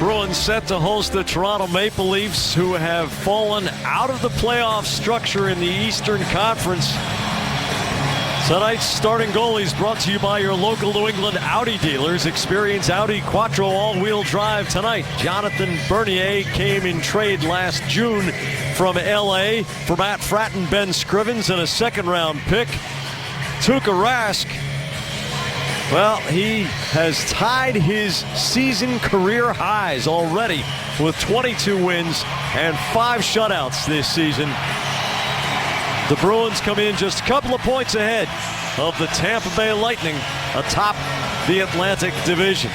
Bruins set to host the Toronto Maple Leafs, who have fallen out of the playoff structure in the Eastern Conference. Tonight's starting goalies brought to you by your local New England Audi dealers. Experience Audi Quattro all-wheel drive tonight. Jonathan Bernier came in trade last June from LA for Matt Fratton, Ben Scrivens, and a second-round pick. Tuukka Rask, well, he has tied his season career highs already with 22 wins and 5 shutouts this season. The Bruins come in just a couple of points ahead of the Tampa Bay Lightning atop the Atlantic Division.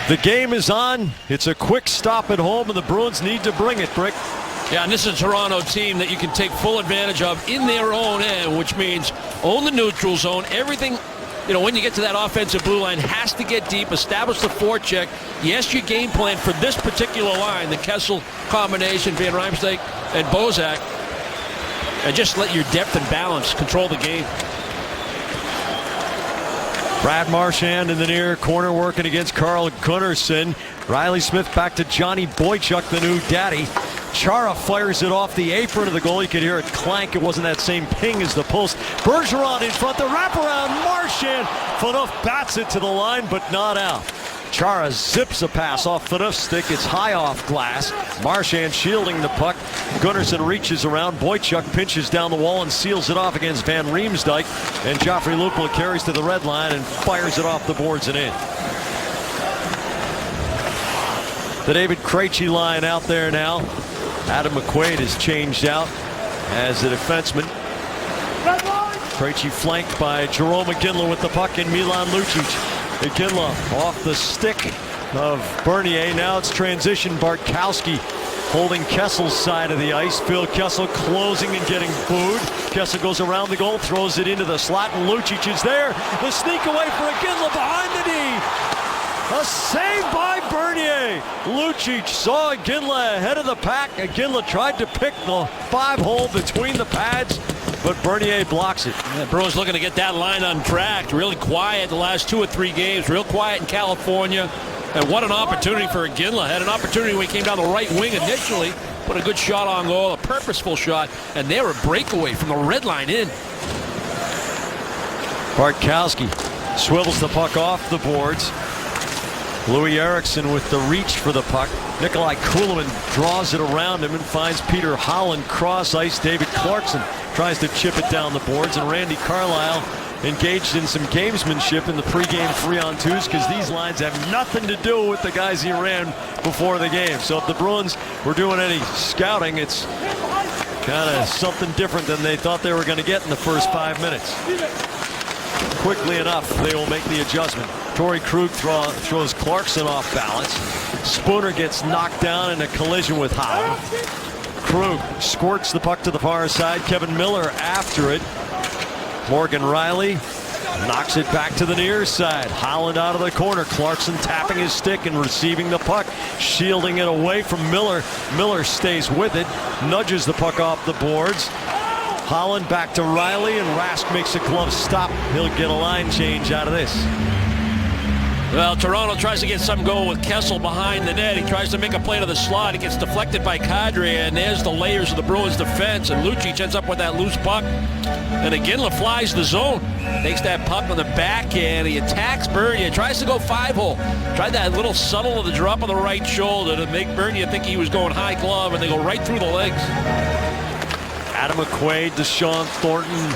The game is on. It's a quick stop at home, and the Bruins need to bring it, Brick. Yeah, and this is a Toronto team that you can take full advantage of in their own end, which means own the neutral zone. Everything, when you get to that offensive blue line, has to get deep, establish the forecheck. Yes, your game plan for this particular line, the Kessel combination, Van Riemsdyk and Bozak, and just let your depth and balance control the game. Brad Marchand in the near corner working against Carl Gunnarsson. Riley Smith back to Johnny Boychuk, the new daddy. Chara fires it off the apron of the goal. You could hear it clank. It wasn't that same ping as the post. Bergeron in front. The wraparound. Marchand. Phaneuf bats it to the line, but not out. Chara zips a pass off Phaneuf's stick. It's high off glass. Marchand shielding the puck. Gunnarsson reaches around. Boychuk pinches down the wall and seals it off against Van Riemsdyk. And Joffrey Lupul carries to the red line and fires it off the boards and in. The David Krejci line out there now. Adam McQuaid is changed out as a defenseman. Krejci flanked by Jarome Iginla with the puck and Milan Lucic. Iginla off the stick of Bernier. Now it's transition. Bartkowski holding Kessel's side of the ice. Phil Kessel closing and getting booed. Kessel goes around the goal, throws it into the slot, and Lucic is there. The sneak away for Iginla behind the knee. A save by Bernier. Lucic saw Iginla ahead of the pack. Iginla tried to pick the 5-hole between the pads, but Bernier blocks it. Yeah, Bruins looking to get that line on track. Really quiet the last 2 or 3 games. Real quiet in California. And what an opportunity for Iginla. Had an opportunity when he came down the right wing initially. Put a good shot on goal, a purposeful shot, and they were a breakaway from the red line in. Bartkowski swivels the puck off the boards. Louis Eriksson with the reach for the puck. Nikolai Kulemin draws it around him and finds Peter Holland cross ice. David Clarkson tries to chip it down the boards, and Randy Carlyle engaged in some gamesmanship in the pregame 3-on-2s, because these lines have nothing to do with the guys he ran before the game. So if the Bruins were doing any scouting, it's kind of something different than they thought they were going to get in the first 5 minutes. Quickly enough, they will make the adjustment. Torrey Krug throws Clarkson off balance. Spooner gets knocked down in a collision with Holland. Krug squirts the puck to the far side. Kevin Miller after it. Morgan Riley knocks it back to the near side. Holland out of the corner. Clarkson tapping his stick and receiving the puck. Shielding it away from Miller. Miller stays with it. Nudges the puck off the boards. Holland back to Riley, and Rask makes a glove stop. He'll get a line change out of this. Well, Toronto tries to get something going with Kessel behind the net. He tries to make a play to the slot. He gets deflected by Kadri, and there's the layers of the Bruins defense. And Lucic ends up with that loose puck. And Iginla flies the zone. Takes that puck on the backhand. He attacks Bernier. Tries to go 5-hole. Tried that little subtle of the drop of the right shoulder to make Bernier think he was going high glove, and they go right through the legs. Adam McQuaid to Sean Thornton.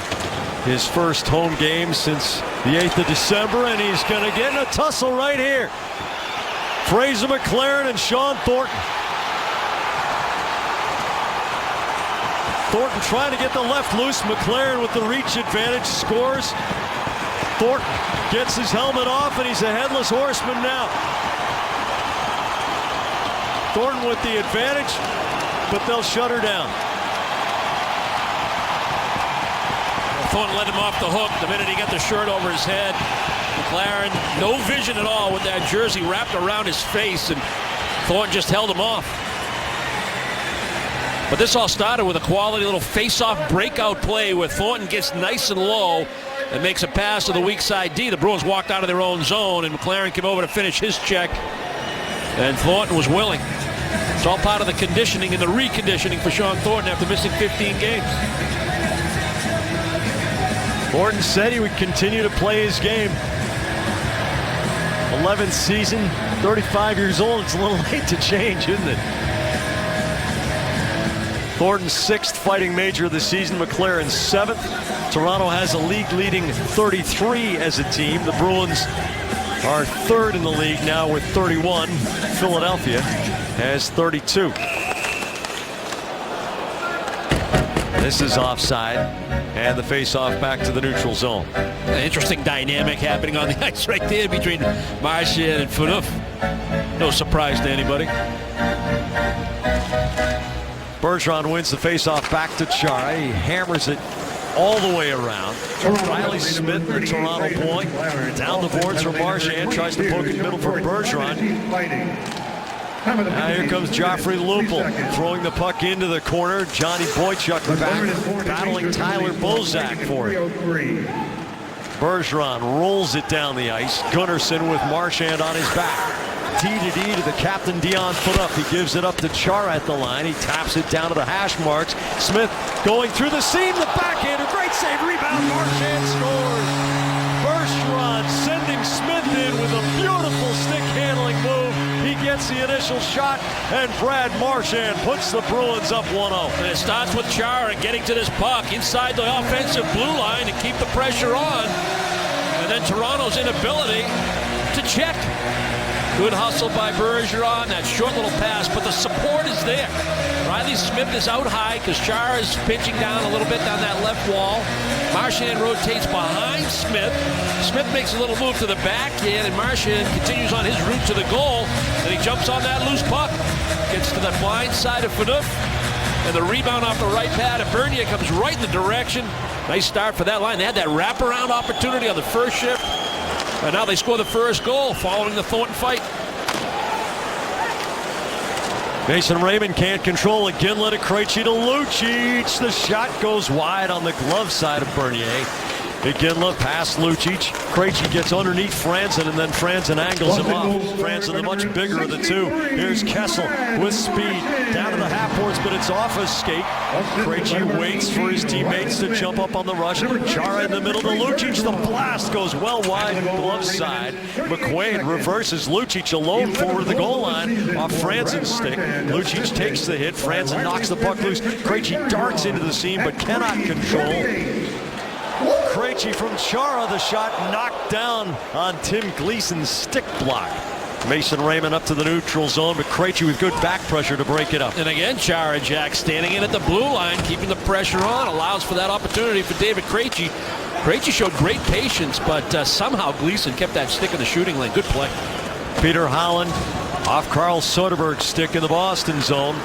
His first home game since the 8th of December, and he's going to get in a tussle right here. Fraser McLaren and Sean Thornton. Thornton trying to get the left loose. McLaren with the reach advantage scores. Thornton gets his helmet off, and he's a headless horseman now. Thornton with the advantage, but they'll shut her down. Thornton let him off the hook the minute he got the shirt over his head. McLaren, no vision at all with that jersey wrapped around his face, and Thornton just held him off. But this all started with a quality little face-off breakout play where Thornton gets nice and low and makes a pass to the weak side D. The Bruins walked out of their own zone, and McLaren came over to finish his check, and Thornton was willing. It's all part of the conditioning and the reconditioning for Shawn Thornton after missing 15 games. Thornton said he would continue to play his game. 11th season, 35 years old. It's a little late to change, isn't it? Thornton's 6th fighting major of the season, McLaren's 7th. Toronto has a league-leading 33 as a team. The Bruins are 3rd in the league now with 31. Philadelphia has 32. This is offside, and the face-off back to the neutral zone. An interesting dynamic happening on the ice right there between Marchand and Phaneuf. No surprise to anybody. Bergeron wins the face-off back to Chara. He hammers it all the way around. Riley Smith, the Toronto point, down the boards for Marchand, tries to poke it middle for Bergeron. Now here comes Joffrey Lupul throwing the puck into the corner. Johnny Boychuk back, battling Tyler Bozak for it. Bergeron rolls it down the ice. Gunnarsson with Marchand on his back. D to the captain, Dion Phaneuf. He gives it up to Chara at the line. He taps it down to the hash marks. Smith going through the seam, the backhander, great save, rebound, Marchand scores. Bergeron sending Smith in with a beautiful stick handling move. He gets the initial shot, and Brad Marchand puts the Bruins up 1-0. And it starts with Chara getting to this puck inside the offensive blue line to keep the pressure on. And then Toronto's inability to check. Good hustle by Bergeron, that short little pass, but the support is there. Riley Smith is out high because Chara is pinching down a little bit down that left wall. Marchand rotates behind Smith. Smith makes a little move to the backhand, and Marchand continues on his route to the goal. Then he jumps on that loose puck, gets to the blind side of Phaneuf, and the rebound off the right pad, and Bernier comes right in the direction. Nice start for that line. They had that wraparound opportunity on the first shift. And now they score the first goal following the Thornton fight. Mason Raymond can't control it. Ginla to Krejci to Lucic. The shot goes wide on the glove side of Bernier. Ginla past Lucic. Krejci gets underneath Franzen, and then Franzen angles him off. Franzen, the much bigger of the two. Here's Kessel with speed down to the half boards, but it's off his skate. Krejci waits for his teammates to jump up on the rush. Chara in the middle to Lucic. The blast goes well wide glove side. McQuaid reverses Lucic alone forward of the goal line off Franzen's stick. Lucic takes the hit. Franzen knocks the puck loose. Krejci darts into the seam but cannot control. Krejci from Chara, the shot knocked down on Tim Gleason's stick block. Mason Raymond up to the neutral zone, but Krejci with good back pressure to break it up. And again, Chara Jack standing in at the blue line, keeping the pressure on, allows for that opportunity for David Krejci. Krejci showed great patience, but somehow Gleason kept that stick in the shooting lane. Good play. Peter Holland off Carl Soderberg's stick in the Boston zone.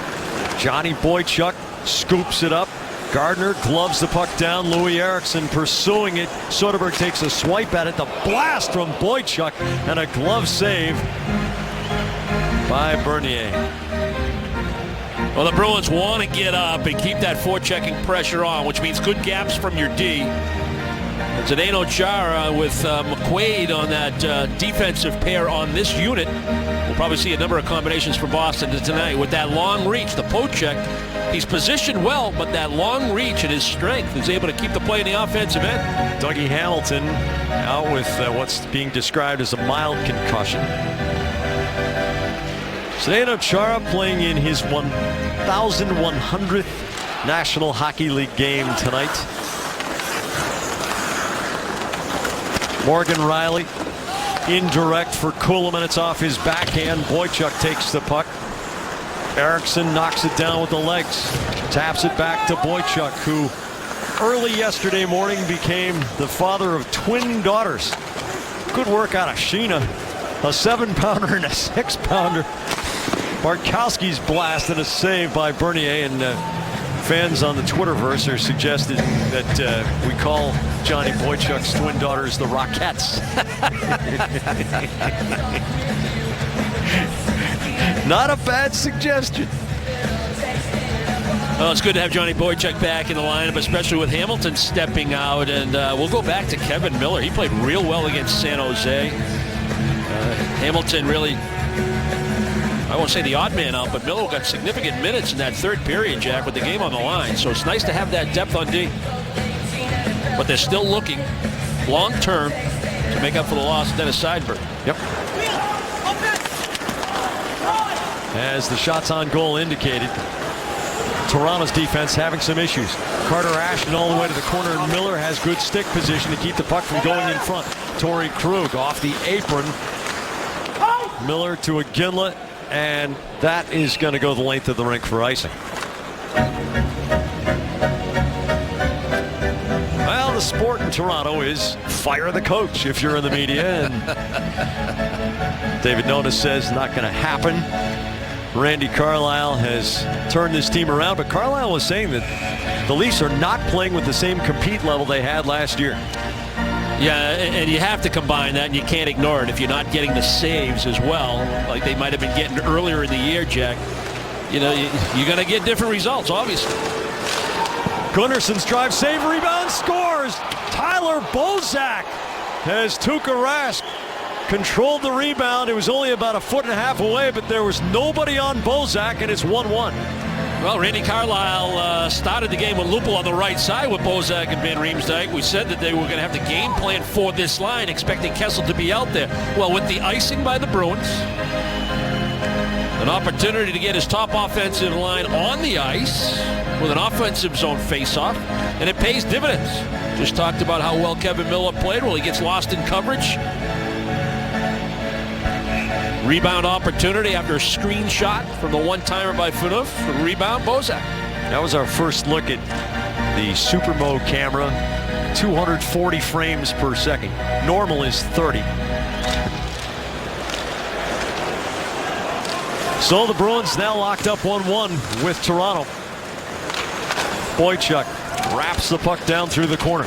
Johnny Boychuk scoops it up. Gardner gloves the puck down. Louis Eriksson pursuing it. Soderberg takes a swipe at it. The blast from Boychuk and a glove save by Bernier. Well, the Bruins want to get up and keep that forechecking pressure on, which means good gaps from your D. Zdeno Chara with McQuaid on that defensive pair on this unit. We'll probably see a number of combinations for Boston tonight with that long reach, the poke check. He's positioned well, but that long reach and his strength is able to keep the play in the offensive end. Dougie Hamilton out with what's being described as a mild concussion. Zdeno Chara playing in his 1,100th National Hockey League game tonight. Morgan Riley indirect for Kuhlman. It's off his backhand. Boychuk takes the puck. Eriksson knocks it down with the legs. Taps it back to Boychuk, who early yesterday morning became the father of twin daughters. Good work out of Sheena. A 7-pounder and a 6-pounder. Bartkowski's blast and a save by Bernier, and fans on the Twitterverse are suggested that we call Johnny Boychuk's twin daughters the Rockettes. Not a bad suggestion. Well, it's good to have Johnny Boychuk back in the lineup, especially with Hamilton stepping out. And we'll go back to Kevin Miller. He played real well against San Jose. Hamilton really, I won't say the odd man out, but Miller got significant minutes in that third period, Jack, with the game on the line. So it's nice to have that depth on D. But they're still looking long-term to make up for the loss of Dennis Seidenberg. Yep. As the shots on goal indicated, Toronto's defense having some issues. Carter Ashton all the way to the corner, and Miller has good stick position to keep the puck from going in front. Torrey Krug off the apron. Miller to Iginla, and that is going to go the length of the rink for icing. Well, the sport in Toronto is fire the coach if you're in the media, and David Nonis says not going to happen. Randy Carlyle has turned this team around, but Carlyle was saying that the Leafs are not playing with the same compete level they had last year. Yeah, and you have to combine that, and you can't ignore it if you're not getting the saves as well, like they might have been getting earlier in the year, Jack. You know, you're going to get different results, obviously. Gunnarsson's drive, save, rebound, scores! Tyler Bozak has Tuukka Rask controlled the rebound. It was only about a foot and a half away, but there was nobody on Bozak, and it's 1-1. Well, Randy Carlyle started the game with Lupul on the right side with Bozak and Van Riemsdyk. We said that they were going to have the game plan for this line, expecting Kessel to be out there. Well, with the icing by the Bruins, an opportunity to get his top offensive line on the ice with an offensive zone faceoff, and it pays dividends. Just talked about how well Kevin Miller played. Well, he gets lost in coverage. Rebound opportunity after a screenshot from the one-timer by Phaneuf. Rebound, Bozak. That was our first look at the Supermo camera. 240 frames per second. Normal is 30. So the Bruins now locked up 1-1 with Toronto. Boychuk wraps the puck down through the corner.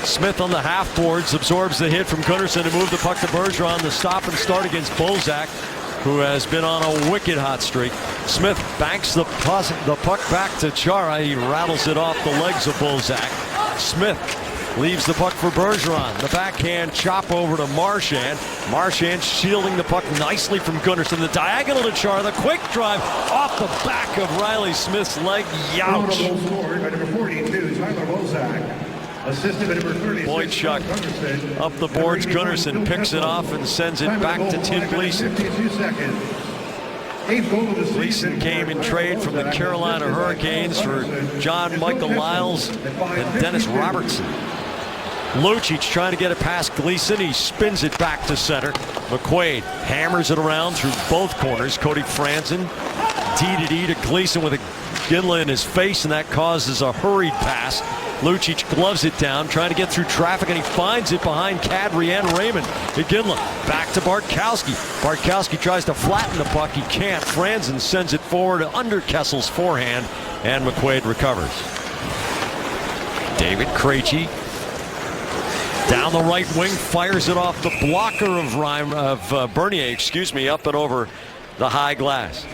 Smith on the half boards absorbs the hit from Gunnarsson to move the puck to Bergeron. The stop and start against Bozak, who has been on a wicked hot streak. Smith banks the puck back to Chara. He rattles it off the legs of Bozak. Smith leaves the puck for Bergeron. The backhand chop over to Marchand. Marchand shielding the puck nicely from Gunnarsson. The diagonal to Chara. The quick drive off the back of Riley Smith's leg. Youch. Number 42, Tyler Bozak. Assisted by number 36, Boychuk up the boards. Gunnarsson picks it off and sends it back to Tim Gleason. Gleason came in trade from the Carolina Hurricanes for John Michael Lyles and Dennis Robertson. Lucic trying to get it past Gleason. He spins it back to center. McQuaid hammers it around through both corners. Cody Franzen D to Gleason with a Iginla in his face, and that causes a hurried pass. Lucic gloves it down, trying to get through traffic, and he finds it behind Kadri and Raymond. Iginla back to Bartkowski. Bartkowski tries to flatten the puck. He can't. Franzen sends it forward under Kessel's forehand, and McQuaid recovers. David Krejci down the right wing, fires it off the blocker of Bernier, up and over the high glass.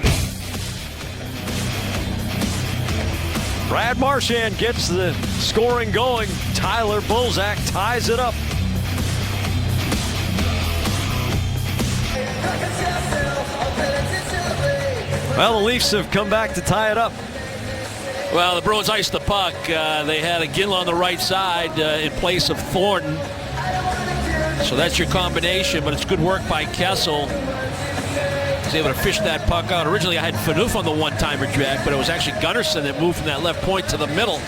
Brad Marchand gets the scoring going. Tyler Bozak ties it up. Well, the Leafs have come back to tie it up. Well, the Bruins iced the puck. They had Iginla on the right side in place of Thornton. So that's your combination, but it's good work by Kessel. He's able to fish that puck out. Originally, I had Phaneuf on the one-timer, Jack, but it was actually Gunnarsson that moved from that left point to the middle.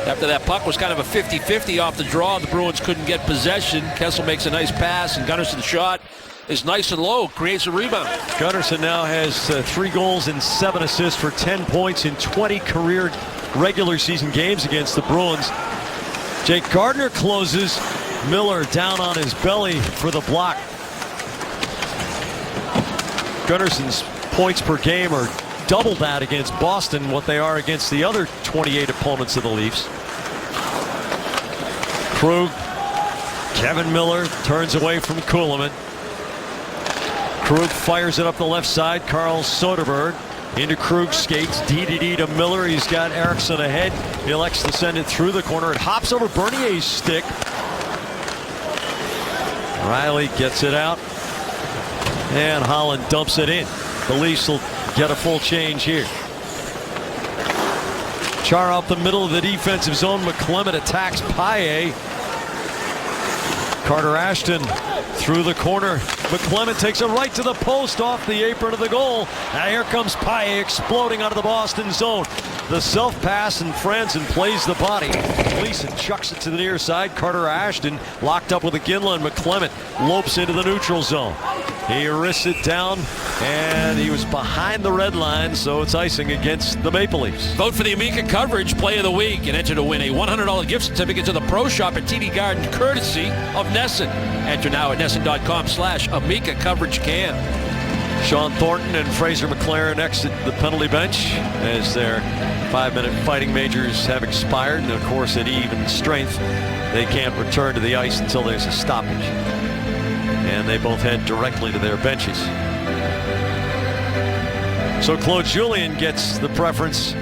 After that puck was kind of a 50-50 off the draw, the Bruins couldn't get possession. Kessel makes a nice pass, and Gunnarsson's shot is nice and low, creates a rebound. Gunnarsson now has 3 goals and 7 assists for 10 points in 20 career regular season games against the Bruins. Jake Gardiner closes. Miller down on his belly for the block. Gunnarsson's points per game are double that against Boston, what they are against the other 28 opponents of the Leafs. Krug, Kevin Miller turns away from Kuhlman. Krug fires it up the left side. Carl Soderberg Into Krug, skates DDD to Miller. He's got Eriksson ahead. He elects to send it through the corner. It hops over Bernier's stick. Riley gets it out. And Holland dumps it in. The Leafs will get a full change here. Chara up the middle of the defensive zone. McClement attacks Paille. Carter Ashton through the corner. McClement takes it right to the post off the apron of the goal. Now here comes Paille exploding out of the Boston zone. The self-pass, and Franzen plays the body. Gleason chucks it to the near side. Carter Ashton locked up with a Ginla, and McClement lopes into the neutral zone. He wrists it down, and he was behind the red line, so it's icing against the Maple Leafs. Vote for the Amica Coverage Play of the Week and enter to win a $100 gift certificate to the Pro Shop at TD Garden, courtesy of NESN. Enter now at NESN.com/Amica Coverage Cam. Sean Thornton and Fraser McLaren exit the penalty bench as their 5-minute fighting majors have expired, and of course at even strength they can't return to the ice until there's a stoppage, and they both head directly to their benches. So Claude Julien gets the preference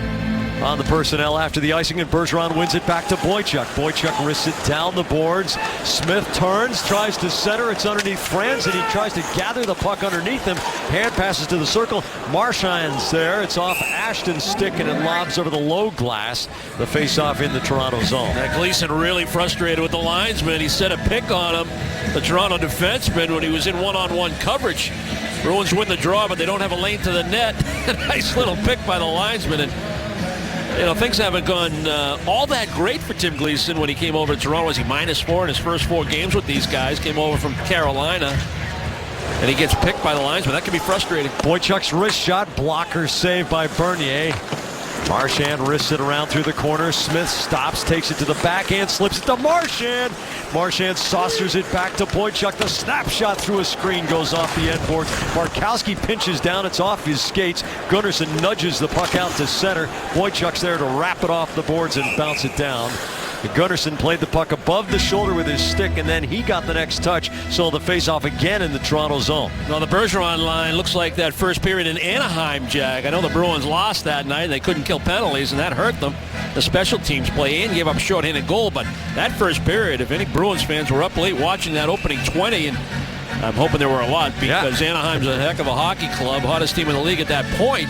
on the personnel after the icing, and Bergeron wins it back to Boychuk. Boychuk wrists it down the boards. Smith turns, tries to center. It's underneath Franz, and he tries to gather the puck underneath him. Hand passes to the circle. Marchand's there. It's off Ashton's stick, and it lobs over the low glass. The face-off in the Toronto zone. Gleason really frustrated with the linesman. He set a pick on him, the Toronto defenseman, when he was in one-on-one coverage. Bruins win the draw, but they don't have a lane to the net. Nice little pick by the linesman. And things haven't gone all that great for Tim Gleason when he came over to Toronto. Was he -4 in his first 4 games with these guys? Came over from Carolina, and he gets picked by the linesman. That can be frustrating. Boychuk's wrist shot, blocker saved by Bernier. Marchand wrists it around through the corner. Smith stops, takes it to the backhand, slips it to Marchand. Marchand saucers it back to Boychuk. The snapshot through a screen goes off the end boards. Markowski pinches down. It's off his skates. Gunnarsson nudges the puck out to center. Boychuk's there to wrap it off the boards and bounce it down. Gunnarsson played the puck above the shoulder with his stick, and then he got the next touch, so the face-off again in the Toronto zone. Now the Bergeron line looks like that first period in Anaheim, Jack. I know the Bruins lost that night. They couldn't kill penalties, and that hurt them. The special teams play in, gave up a short-handed goal, but that first period, if any Bruins fans were up late watching that opening 20, and I'm hoping there were a lot, because Anaheim's a heck of a hockey club, hottest team in the league at that point.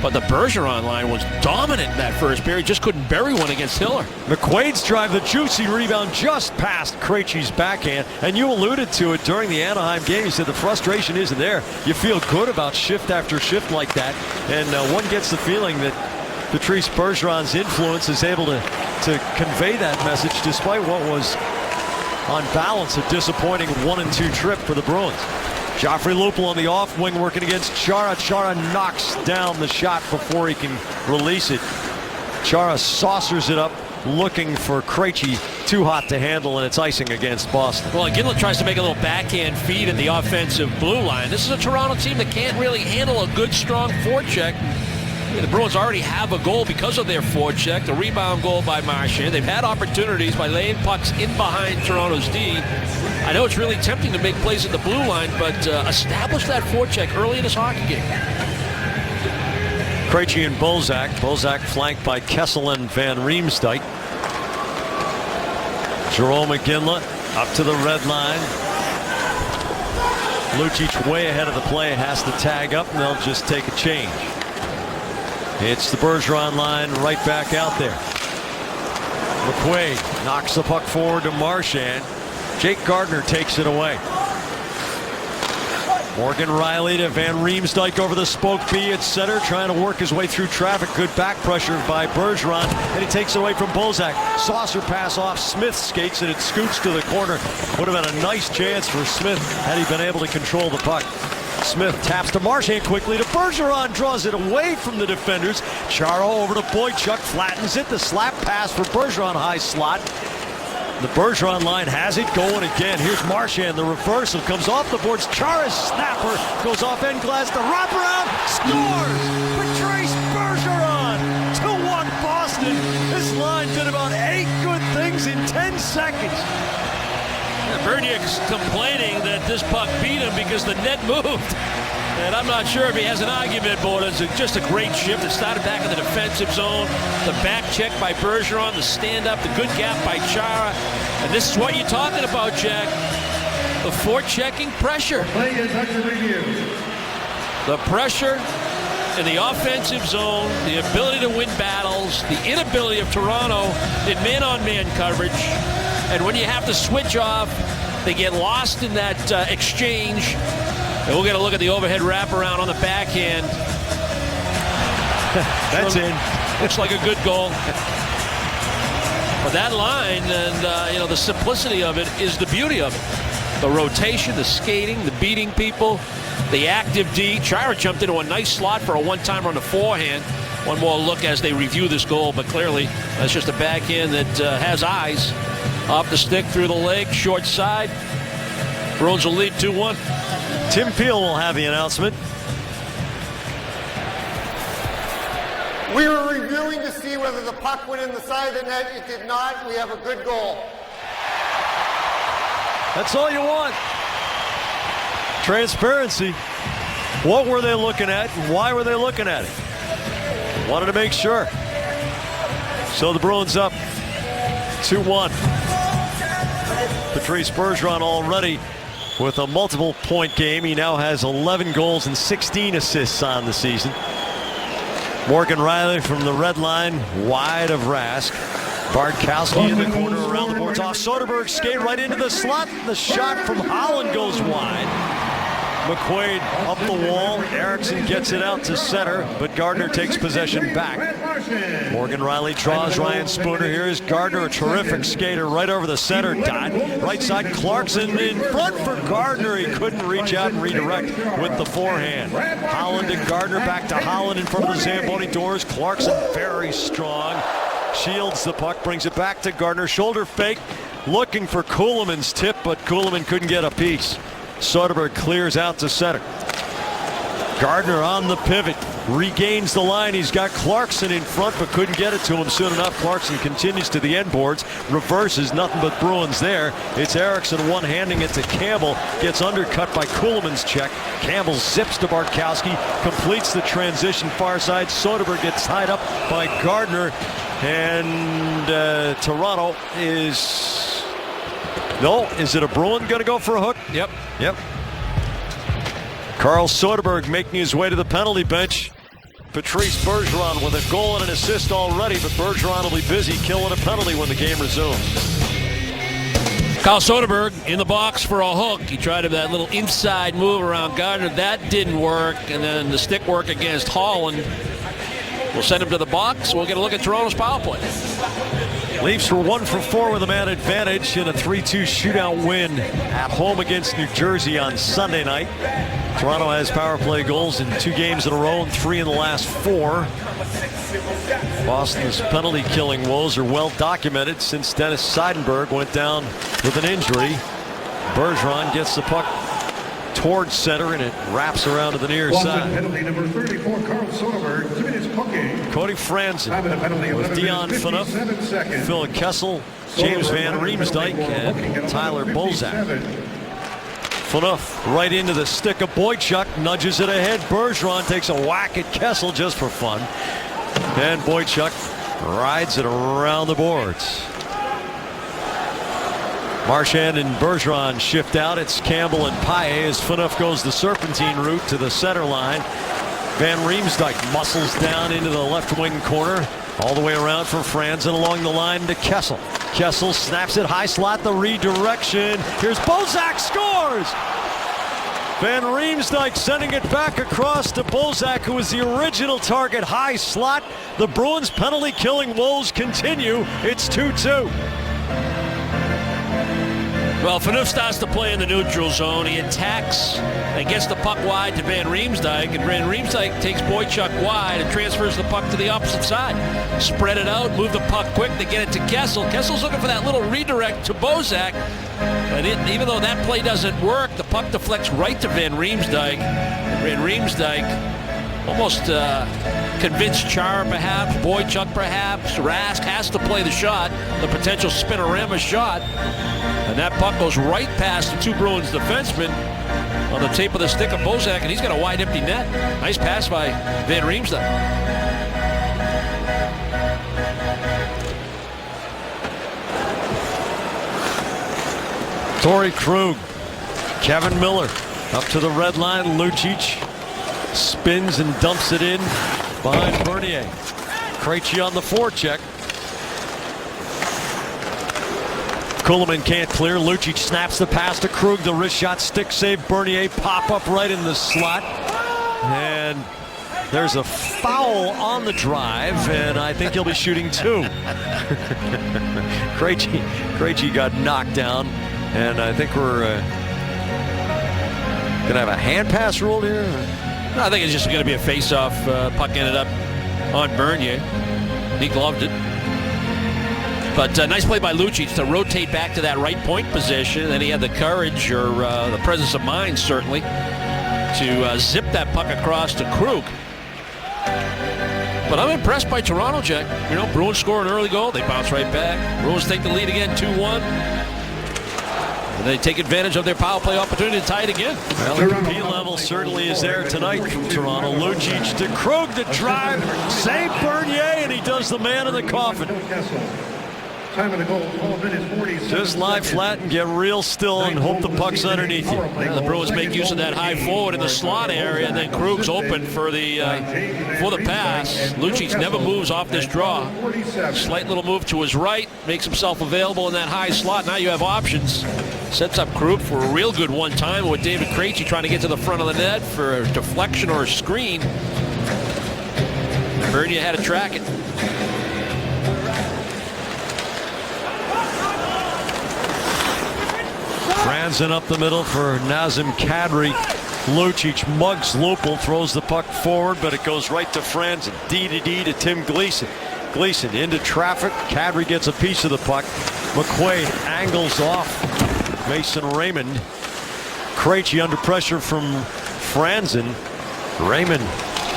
But the Bergeron line was dominant in that first period. Just couldn't bury one against Hiller. McQuaid's drive, the juicy rebound just past Krejci's backhand. And you alluded to it during the Anaheim game. You said the frustration isn't there. You feel good about shift after shift like that. And one gets the feeling that Patrice Bergeron's influence is able to convey that message despite what was, on balance, a disappointing 1-2 trip for the Bruins. Joffrey Lupul on the off wing working against Chara. Chara knocks down the shot before he can release it. Chara saucers it up looking for Krejci. Too hot to handle, and it's icing against Boston. Well, Ginla tries to make a little backhand feed in the offensive blue line. This is a Toronto team that can't really handle a good, strong forecheck. The Bruins already have a goal because of their forecheck, the rebound goal by Marchand. They've had opportunities by laying pucks in behind Toronto's D. I know it's really tempting to make plays at the blue line, but establish that forecheck early in this hockey game. Krejci and Bozak. Bozak flanked by Kessel and Van Riemsdyk. Jerome Ginla up to the red line. Lucic way ahead of the play, has to tag up, and they'll just take a change. It's the Bergeron line right back out there. McQuaid knocks the puck forward to Marchand. Jake Gardiner takes it away. Morgan Riley to Van Riemsdyk over the spoke B at center, trying to work his way through traffic. Good back pressure by Bergeron, and he takes it away from Bozak. Saucer pass off. Smith skates, and it scoots to the corner. Would have been a nice chance for Smith had he been able to control the puck. Smith taps to Marchand quickly to Bergeron, draws it away from the defenders. Chara over to Boychuk, flattens it. The slap pass for Bergeron, high slot. The Bergeron line has it going again. Here's Marchand. The reversal comes off the boards. Chara's snapper goes off end glass. The wraparound scores. Patrice Bergeron. 2-1 Boston. This line did about 8 good things in 10 seconds. Bernier's complaining that this puck beat him because the net moved. And I'm not sure if he has an argument, but it's just a great shift. It started back in the defensive zone. The back check by Bergeron, the stand-up, the good gap by Chara. And this is what you're talking about, Jack. The forechecking pressure. Play is under review. The pressure in the offensive zone, the ability to win battles, the inability of Toronto in man-on-man coverage. And when you have to switch off, they get lost in that exchange. And we'll get a look at the overhead wraparound on the backhand. That's in. Looks like a good goal. But that line and, the simplicity of it is the beauty of it. The rotation, the skating, the beating people, the active D. Chara jumped into a nice slot for a one-timer on the forehand. One more look as they review this goal, but clearly that's just a backhand that has eyes. Off the stick, through the leg, short side. Bruins will lead 2-1. Tim Peel will have the announcement. We were reviewing to see whether the puck went in the side of the net. It did not. We have a good goal. That's all you want. Transparency. What were they looking at and why were they looking at it? Wanted to make sure. So the Bruins up 2-1. Patrice Bergeron already with a multiple point game. He now has 11 goals and 16 assists on the season. Morgan Rielly from the red line, wide of Rask. Bartkowski in the corner around the boards off. Soderberg skate right into the slot. The shot from Holland goes wide. McQuaid up the wall. Eriksson gets it out to center, but Gardner takes possession back. Morgan Rielly draws Ryan Spooner. Here's Gardner, a terrific skater right over the center dot. Right side, Clarkson in front for Gardner. He couldn't reach out and redirect with the forehand. Holland and Gardner back to Holland in front of the Zamboni doors. Clarkson very strong. Shields the puck, brings it back to Gardner. Shoulder fake, looking for Kuhlman's tip, but Kuhlman couldn't get a piece. Soderberg clears out to center. Gardner on the pivot, regains the line. He's got Clarkson in front, but couldn't get it to him soon enough. Clarkson continues to the end boards, reverses, nothing but Bruins there. It's Eriksson one-handing it to Campbell, gets undercut by Kuhlman's check. Campbell zips to Bartkowski, completes the transition far side. Soderberg gets tied up by Gardner, and Toronto is... No, is it a Bruin going to go for a hook? Yep. Carl Soderberg making his way to the penalty bench. Patrice Bergeron with a goal and an assist already, but Bergeron will be busy killing a penalty when the game resumes. Carl Soderberg in the box for a hook. He tried that little inside move around Gardner. That didn't work, and then the stick work against Holland will send him to the box. We'll get a look at Toronto's power play. Leafs were 1 for 4 with a man advantage in a 3-2 shootout win at home against New Jersey on Sunday night. Toronto has power play goals in 2 games in a row and 3 in the last 4. Boston's penalty killing woes are well documented since Dennis Seidenberg went down with an injury. Bergeron gets the puck towards center and it wraps around to the near side. Penalty number 34, Carl Soderberg, 2 minutes pucking. Cody Franzen with Dion Phaneuf, Phil Kessel, James Van Riemsdyk, and Tyler Bozak. Phaneuf right into the stick of Boychuk, nudges it ahead. Bergeron takes a whack at Kessel just for fun. And Boychuk rides it around the boards. Marchand and Bergeron shift out. It's Campbell and Paille as Phaneuf goes the serpentine route to the center line. Van Riemsdyk muscles down into the left wing corner. All the way around for Franzen along the line to Kessel. Kessel snaps it high slot, the redirection. Here's Bozak, scores! Van Riemsdyk sending it back across to Bozak, who was the original target, high slot. The Bruins penalty killing woes continue. It's 2-2. Well, Phaneuf starts to play in the neutral zone. He attacks and gets the puck wide to Van Riemsdyk, and Van Riemsdyk takes Boychuk wide and transfers the puck to the opposite side. Spread it out, move the puck quick to get it to Kessel. Kessel's looking for that little redirect to Bozak, and even though that play doesn't work, the puck deflects right to Van Riemsdyk. Van Riemsdyk almost convinced Chara perhaps, Boychuk perhaps, Rask has to play the shot, the potential spinorama shot. And that puck goes right past the 2 Bruins defensemen on the tape of the stick of Bozak, and he's got a wide empty net. Nice pass by Van Riemsdyk. Torrey Krug, Kevin Miller up to the red line. Lucic spins and dumps it in behind Bernier. Krejci on the forecheck. Kuhlman can't clear. Lucic snaps the pass to Krug. The wrist shot, stick save. Bernier pop up right in the slot. And there's a foul on the drive, and I think he'll be shooting two. Krejci got knocked down, and I think we're going to have a hand pass ruled here. I think it's just going to be a face-off. Puck ended up on Bernier. He gloved it. But nice play by Lucic to rotate back to that right point position. Then he had the courage, or the presence of mind, certainly, to zip that puck across to Krug. But I'm impressed by Toronto, Jack. You know, Bruins score an early goal. They bounce right back. Bruins take the lead again, 2-1. And they take advantage of their power play opportunity to tie it again. Well, the compete level certainly is there tonight from Toronto. Lucic to Krug, the drive, save Bernier, and he does the man in the coffin. Time of the goal, 12 minutes, 47 Just lie seconds. flat and get real still and hope the puck's underneath you. Yeah, the Bruins make use of that high forward in the slot area, and then Krug's open for the pass. Lucic never moves off this draw. Slight little move to his right, makes himself available in that high slot. Now you have options. Sets up Krug for a real good one-time with David Krejci trying to get to the front of the net for a deflection or a screen. Bernier had to track it. Franzen up the middle for Nazem Kadri. Lucic mugs Lupul, throws the puck forward, but it goes right to Franzen. D to Tim Gleason. Gleason into traffic. Kadri gets a piece of the puck. McQuaid angles off Mason Raymond. Krejci under pressure from Franzen. Raymond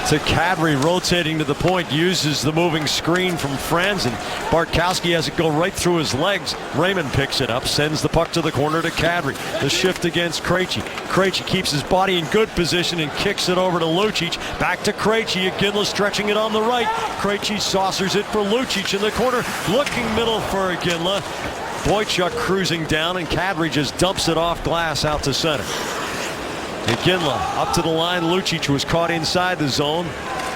to Kadri, rotating to the point, uses the moving screen from Franzen. Bartkowski has it go right through his legs. Raymond picks it up, sends the puck to the corner to Kadri. The shift against Krejci. Krejci keeps his body in good position and kicks it over to Lucic. Back to Krejci. Iginla stretching it on the right. Krejci saucers it for Lucic in the corner. Looking middle for Iginla. Boychuk cruising down, and Kadri just dumps it off glass out to center. Iginla up to the line. Lucic was caught inside the zone,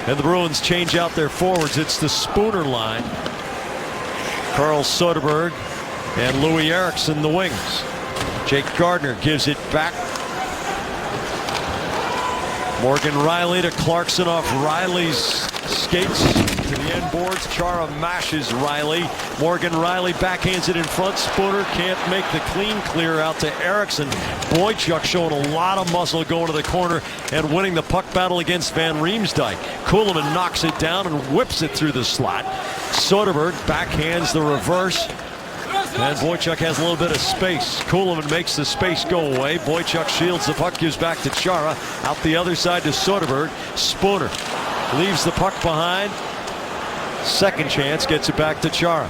and the Bruins change out their forwards. It's the Spooner line. Carl Soderberg and Louis Eriksson the wings. Jake Gardner gives it back. Morgan Riley to Clarkson off Riley's skates to the end boards. Chara mashes Riley. Morgan Riley backhands it in front. Spooner can't make the clean clear out to Eriksson. Boychuk showing a lot of muscle going to the corner and winning the puck battle against Van Riemsdyk. Kuhlman knocks it down and whips it through the slot. Soderberg backhands the reverse. And Boychuk has a little bit of space. Kuhlman makes the space go away. Boychuk shields the puck, gives back to Chara. Out the other side to Soderberg. Spooner leaves the puck behind. Second chance, gets it back to Chara.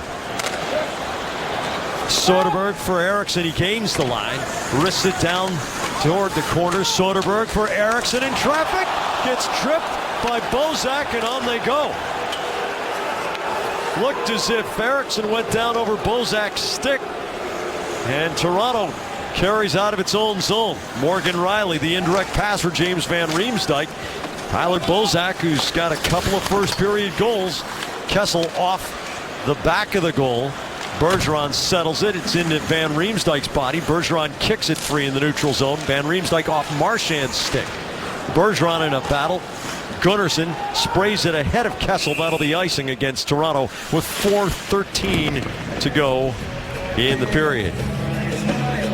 Soderberg for Eriksson. He gains the line. Wrists it down toward the corner. Soderberg for Eriksson in traffic. Gets tripped by Bozak, and on they go. Looked as if Eriksson went down over Bozak's stick, and Toronto carries out of its own zone. Morgan Riley, the indirect pass for James Van Riemsdyk. Tyler Bozak, who's got a couple of first period goals. Kessel off the back of the goal. Bergeron settles it. It's into Van Riemsdyk's body. Bergeron kicks it free in the neutral zone. Van Riemsdyk off Marchand's stick. Bergeron in a battle. Gunnarsson sprays it ahead of Kessel. That'll be icing against Toronto with 4:13 to go in the period.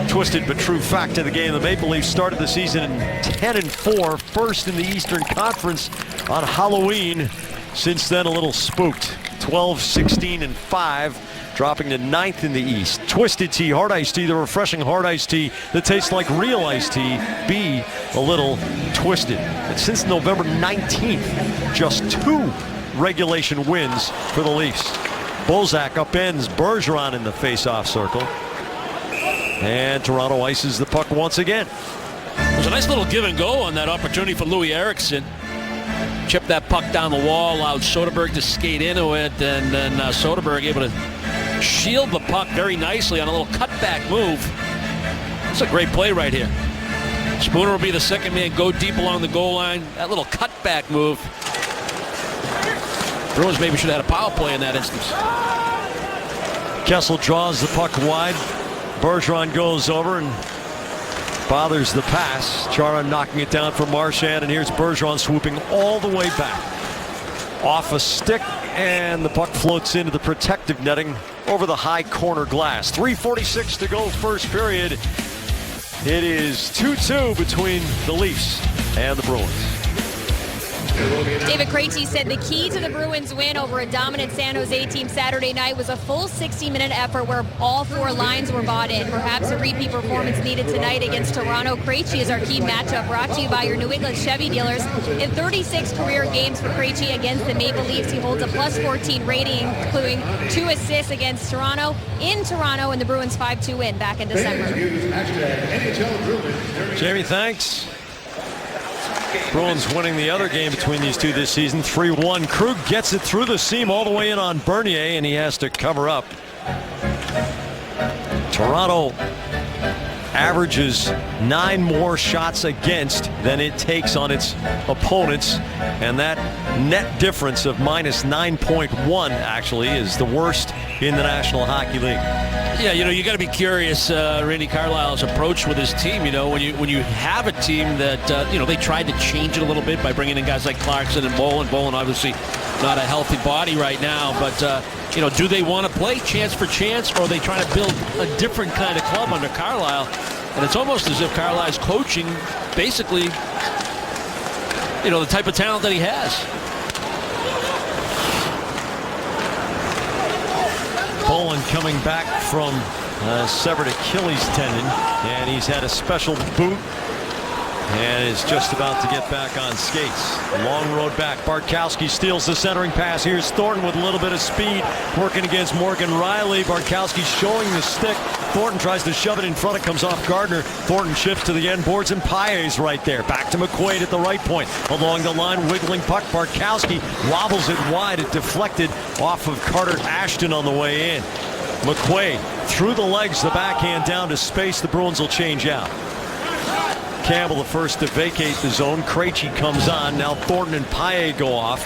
Twisted but true fact of the game. The Maple Leafs started the season 10-4, first in the Eastern Conference on Halloween. Since then, a little spooked. 12-16-5, dropping to 9th in the East. Twisted Tea, hard iced tea, the refreshing hard iced tea that tastes like real iced tea. Be a little twisted. And since November 19th, just 2 regulation wins for the Leafs. Bozak upends Bergeron in the face-off circle. And Toronto ices the puck once again. There's a nice little give and go on that opportunity for Louis Eriksson. Chipped that puck down the wall, allowed Soderberg to skate into it, and then Soderberg able to shield the puck very nicely on a little cutback move. It's a great play right here. Spooner will be the second man, go deep along the goal line. That little cutback move. Bruins maybe should have had a power play in that instance. Kessel draws the puck wide. Bergeron goes over and bothers the pass. Chara knocking it down for Marchand, and here's Bergeron swooping all the way back. Off a stick, and the puck floats into the protective netting over the high corner glass. 3:46 to go first period. It is 2-2 between the Leafs and the Bruins. David Krejci said the key to the Bruins win over a dominant San Jose team Saturday night was a full 60-minute effort where all four lines were bought in. Perhaps a repeat performance needed tonight against Toronto. Krejci is our key matchup, brought to you by your New England Chevy dealers. In 36 career games for Krejci against the Maple Leafs, he holds a +14 rating, including 2 assists against Toronto in Toronto, and the Bruins 5-2 win back in December. Jamie, thanks. Bruins winning the other game between these two this season, 3-1. Krug gets it through the seam all the way in on Bernier, and he has to cover up. Toronto averages 9 more shots against than it takes on its opponents, and that net difference of -9.1 actually is the worst in the National Hockey League. Yeah, you got to be curious. Randy Carlyle's approach with his team. When you have a team that they tried to change it a little bit by bringing in guys like Clarkson and Bolin. Bolin obviously not a healthy body right now, but do they want to play chance for chance, or are they trying to build a different kind of club under Carlyle? And it's almost as if Carlyle's coaching basically, the type of talent that he has. Bolin coming back from a severed Achilles tendon, and he's had a special boot and is just about to get back on skates. Long road back. Bartkowski steals the centering pass. Here's Thornton with a little bit of speed working against Morgan Riley. Bartkowski showing the stick. Thornton tries to shove it in front. It comes off Gardner. Thornton shifts to the end boards, and Paille's right there. Back to McQuaid at the right point. Along the line, wiggling puck. Bartkowski wobbles it wide. It deflected off of Carter Ashton on the way in. McQuaid through the legs, the backhand down to space. The Bruins will change out. Campbell the first to vacate the zone. Krejci comes on. Now Thornton and Paille go off.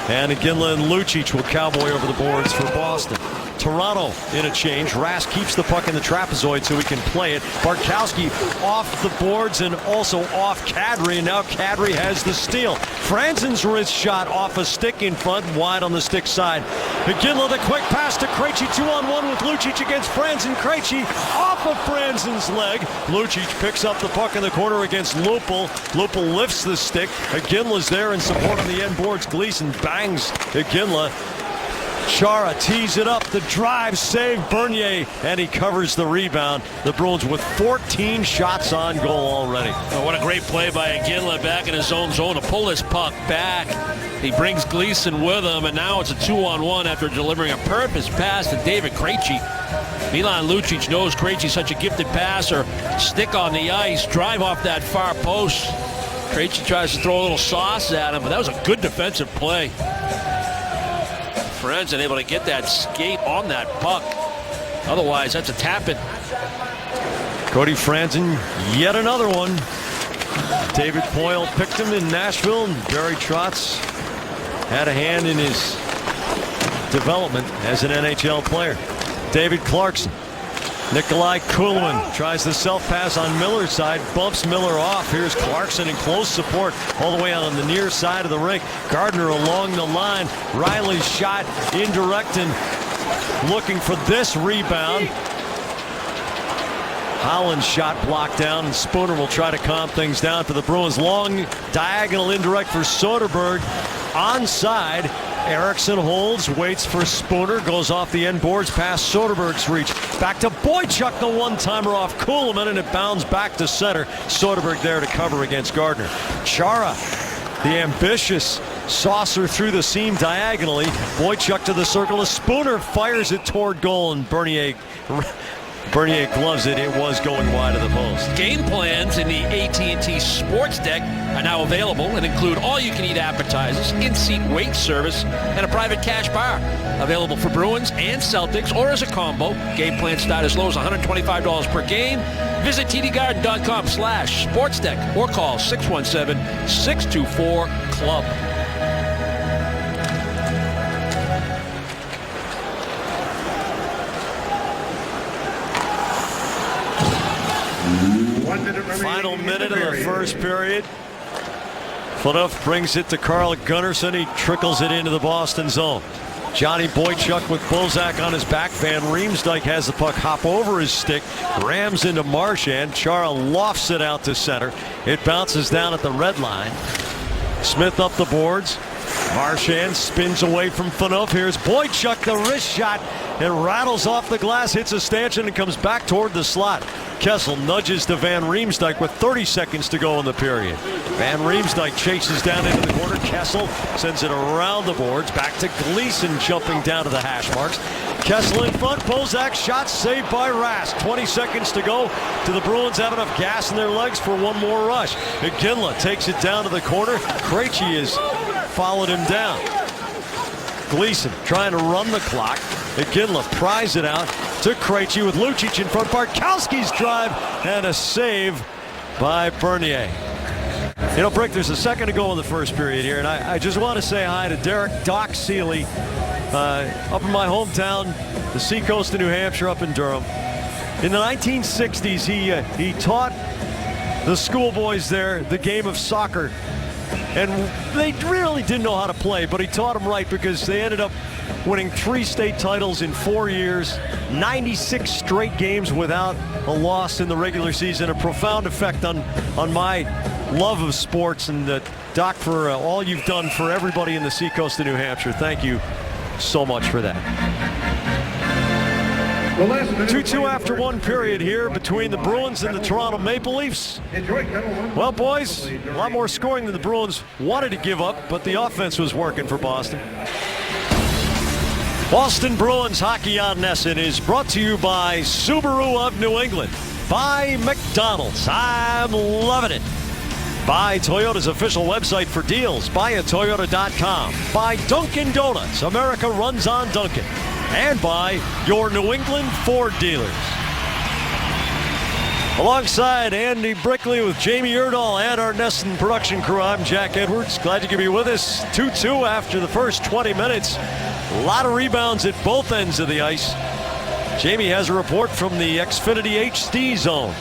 And Iginla and Lucic will cowboy over the boards for Boston. Toronto in a change. Rask keeps the puck in the trapezoid so he can play it. Bartkowski off the boards and also off Kadri, and now Kadri has the steal. Franzen's wrist shot off a stick in front, wide on the stick side. Iginla the quick pass to Krejci, 2-on-1 with Lucic against Franzen. Krejci off of Franzen's leg. Lucic picks up the puck in the corner against Lupul. Lupul lifts the stick. Iginla's there in support on the end boards. Gleason bangs Iginla. Chara tees it up. The drive save Bernier, and he covers the rebound. The Bruins with 14 shots on goal already. Oh, what a great play by Iginla back in his own zone to pull this puck back. He brings Gleason with him, and now it's a 2-on-1 after delivering a purpose pass to David Krejci. Milan Lucic knows Krejci's such a gifted passer. Stick on the ice, drive off that far post. Krejci tries to throw a little sauce at him, but that was a good defensive play. Franzen able to get that skate on that puck. Otherwise, that's a tap-in. Cody Franzen, yet another one. David Poile picked him in Nashville, and Barry Trotz had a hand in his development as an NHL player. David Clarkson. Nikolai Kulemin tries the self-pass on Miller's side, bumps Miller off. Here's Clarkson in close support all the way on the near side of the rink. Gardner along the line. Riley's shot indirect and looking for this rebound. Holland's shot blocked down, and Spooner will try to calm things down for the Bruins. Long diagonal indirect for Soderberg. Onside. Eriksson holds, waits for Spooner, goes off the end boards past Soderberg's reach. Back to Boychuk, the one-timer off Kulemin, and it bounds back to center. Soderberg there to cover against Gardner. Chara, the ambitious saucer through the seam diagonally. Boychuk to the circle. Spooner fires it toward goal, and Bernier Bernier gloves it. It was going wide of the post. Game plans in the AT&T Sports Deck are now available and include all-you-can-eat appetizers, in-seat wait service, and a private cash bar. Available for Bruins and Celtics or as a combo. Game plans start as low as $125 per game. Visit tdgarden.com/sportsdeck or call 617-624-CLUB. Final minute of the first period. Phaneuf brings it to Carl Gunnarsson. He trickles it into the Boston zone. Johnny Boychuk with Bozak on his back. Van Riemsdyk has the puck hop over his stick, rams into Marchand. Chara lofts it out to center. It bounces down at the red line. Smith up the boards. Marchand spins away from Phaneuf. Here's Boychuk, the wrist shot. It rattles off the glass, hits a stanchion, and comes back toward the slot. Kessel nudges to Van Riemsdyk with 30 seconds to go in the period. Van Riemsdyk chases down into the corner. Kessel sends it around the boards. Back to Gleason jumping down to the hash marks. Kessel in front. Bozak shot saved by Rask. 20 seconds to go. Do the Bruins have enough gas in their legs for one more rush? Iginla takes it down to the corner. Krejci has followed him down. Gleason trying to run the clock. Iginla pries it out to Krejci with Lucic in front. Barkowski's drive and a save by Bernier. You know, Brick, there's a second to go in the first period here, and I just want to say hi to Derek Doc Seeley up in my hometown, the seacoast of New Hampshire, up in Durham. In the 1960s, he taught the schoolboys there the game of soccer. And they really didn't know how to play, but he taught them right because they ended up winning 3 state titles in 4 years, 96 straight games without a loss in the regular season. A profound effect on my love of sports. And Doc, for all you've done for everybody in the seacoast of New Hampshire, thank you so much for that. 2-2 after one period here between the Bruins and the Toronto Maple Leafs. Well, boys, a lot more scoring than the Bruins wanted to give up, but the offense was working for Boston. Boston Bruins Hockey on NESN is brought to you by Subaru of New England, by McDonald's, I'm loving it, by Toyota's official website for deals, buyatoyota.com, by Dunkin' Donuts, America runs on Dunkin', and by your New England Ford dealers. Alongside Andy Brickley with Jamie Erdahl and our NESN production crew, I'm Jack Edwards. Glad you could be with us. 2-2 after the first 20 minutes. A lot of rebounds at both ends of the ice. Jamie has a report from the Xfinity HD zone.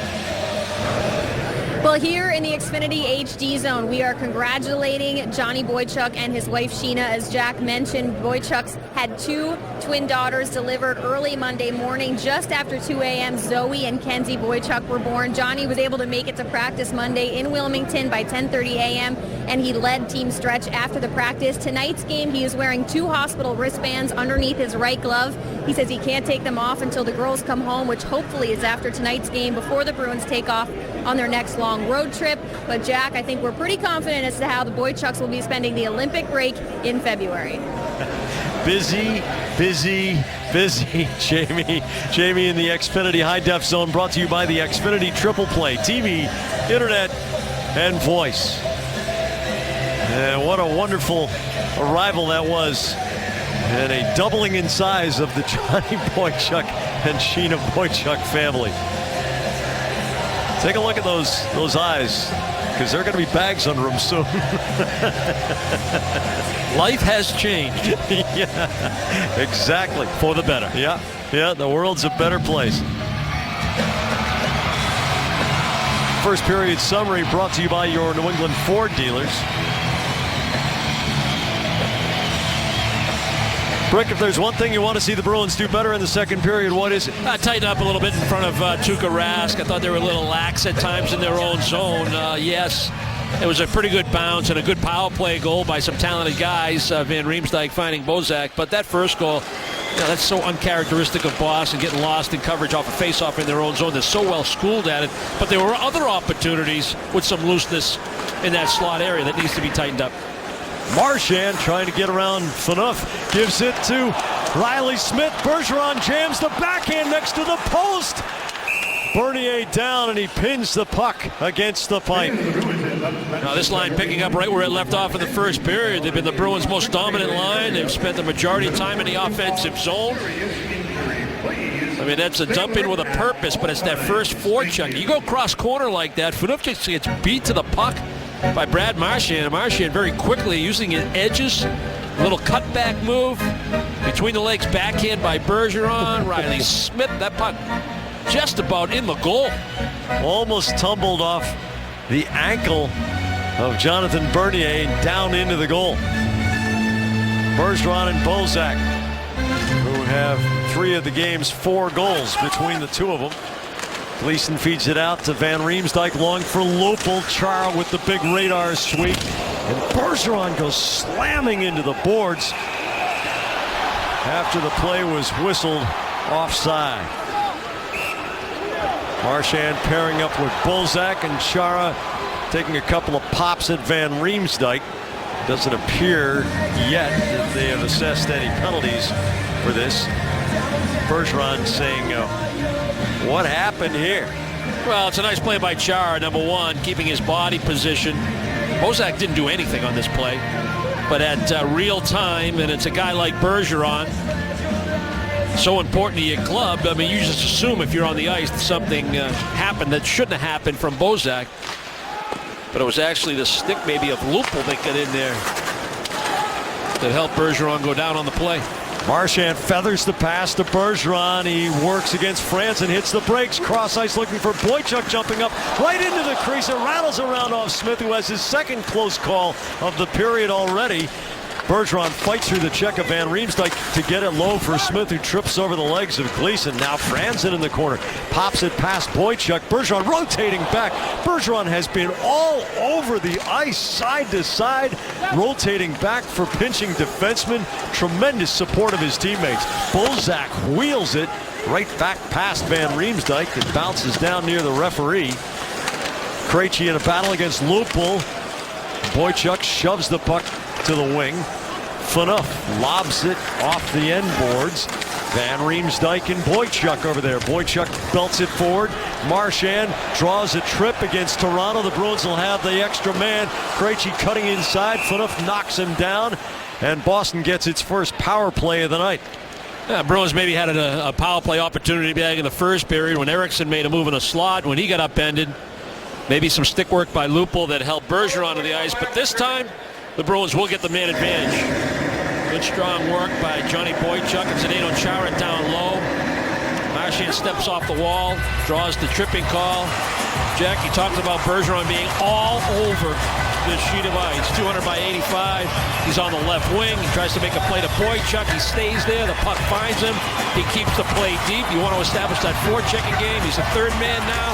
Well, here in the Xfinity HD zone, we are congratulating Johnny Boychuk and his wife Sheena. As Jack mentioned, Boychuk's had 2 twin daughters delivered early Monday morning. Just after 2 a.m., Zoe and Kenzie Boychuk were born. Johnny was able to make it to practice Monday in Wilmington by 10:30 a.m., and he led Team Stretch after the practice. Tonight's game, he is wearing 2 hospital wristbands underneath his right glove. He says he can't take them off until the girls come home, which hopefully is after tonight's game before the Bruins take off on their next long road trip. But Jack, I think we're pretty confident as to how the Boychuks will be spending the Olympic break in February. Busy, Jamie in the Xfinity High Def Zone, brought to you by the Xfinity Triple Play, TV, Internet, and voice. And what a wonderful arrival that was, and a doubling in size of the Johnny Boychuk and Sheena Boychuk family. Take a look at those eyes, because there are going to be bags under them soon. Life has changed. Yeah, exactly. For the better. Yeah, the world's a better place. First period summary brought to you by your New England Ford dealers. Brick, if there's one thing you want to see the Bruins do better in the second period, what is it? Tighten up a little bit in front of Tuukka Rask. I thought they were a little lax at times in their own zone. Yes, it was a pretty good bounce and a good power play goal by some talented guys. Van Riemsdyk finding Bozak. But that first goal, that's so uncharacteristic of Boston, getting lost in coverage off a face-off in their own zone. They're so well schooled at it. But there were other opportunities with some looseness in that slot area that needs to be tightened up. Marchand trying to get around Phaneuf, gives it to Riley Smith, Bergeron jams the backhand next to the post. Bernier down, and he pins the puck against the pipe. Now this line picking up right where it left off in the first period. They've been the Bruins' most dominant line. They've spent the majority of time in the offensive zone. I mean, that's a dump in with a purpose, but it's that first forecheck. You go cross corner like that, Phaneuf just gets beat to the puck by Brad Marchand. Marchand very quickly using his edges. A little cutback move. Between the legs, backhand by Bergeron. Riley Smith, that puck just about in the goal. Almost tumbled off the ankle of Jonathan Bernier and down into the goal. Bergeron and Bozak, who have 3 of the game's 4 goals between the 2 of them. Gleason feeds it out to Van Riemsdyk, long for Lupul. Chara with the big radar sweep. And Bergeron goes slamming into the boards after the play was whistled offside. Marchand pairing up with Bozak, and Chara taking a couple of pops at Van Riemsdyk. Doesn't appear yet that they have assessed any penalties for this. Bergeron saying, what happened here? Well, it's a nice play by Chara, number one, keeping his body position. Bozak didn't do anything on this play, but at real time, and it's a guy like Bergeron, so important to your club. I mean, you just assume if you're on the ice something happened that shouldn't have happened from Bozak. But it was actually the stick maybe of Lupul that got in there that helped Bergeron go down on the play. Marchand feathers the pass to Bergeron. He works against France and hits the brakes. Cross ice looking for Boychuk, jumping up right into the crease. It rattles around off Smith, who has his second close call of the period already. Bergeron fights through the check of Van Riemsdyk to get it low for Smith, who trips over the legs of Gleason. Now Franzen in the corner, pops it past Boychuk. Bergeron rotating back. Bergeron has been all over the ice, side to side, rotating back for pinching defensemen. Tremendous support of his teammates. Bozak wheels it right back past Van Riemsdyk. It bounces down near the referee. Krejci in a battle against Lupul. Boychuk shoves the puck to the wing. Phaneuf lobs it off the end boards. Van Riemsdyk and Boychuk over there. Boychuk belts it forward. Marchand draws a trip against Toronto. The Bruins will have the extra man. Krejci cutting inside. Phaneuf knocks him down, and Boston gets its first power play of the night. Yeah, Bruins maybe had a power play opportunity back in the first period when Eriksson made a move in a slot when he got upended. Maybe some stick work by Lupul that helped Bergeron to the ice, but this time the Bruins will get the man advantage. Good strong work by Johnny Boychuk and Zdeno Chara down low. Marchand steps off the wall, draws the tripping call. Jack, you talked about Bergeron being all over the sheet of ice. 200 by 85. He's on the left wing. He tries to make a play to Boychuk. He stays there. The puck finds him. He keeps the play deep. You want to establish that forechecking game. He's the third man now.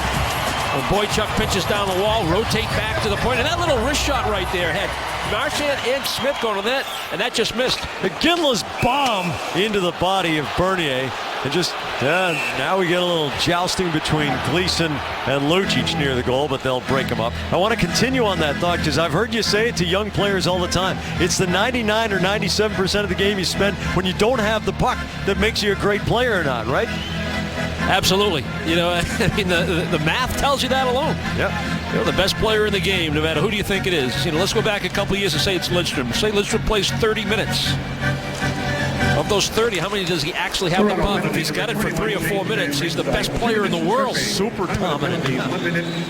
When Boychuk pitches down the wall, rotate back to the point. And that little wrist shot right there had Marchand and Smith going to that, and that just missed. McGinley's bomb into the body of Bernier. And just now we get a little jousting between Gleason and Lucic near the goal, but they'll break him up. I want to continue on that thought because I've heard you say it to young players all the time. It's the 99 or 97% of the game you spend when you don't have the puck that makes you a great player or not, right? Absolutely. You know, I mean, the math tells you that alone. Yep. You know, the best player in the game, no matter who do you think it is. You know, let's go back a couple of years and say it's Lidstrom. Say Lidstrom plays 30 minutes. Of those 30, how many does he actually have the puck? If he's got it for 3 or 4 minutes, he's the best player in the world. Super dominant.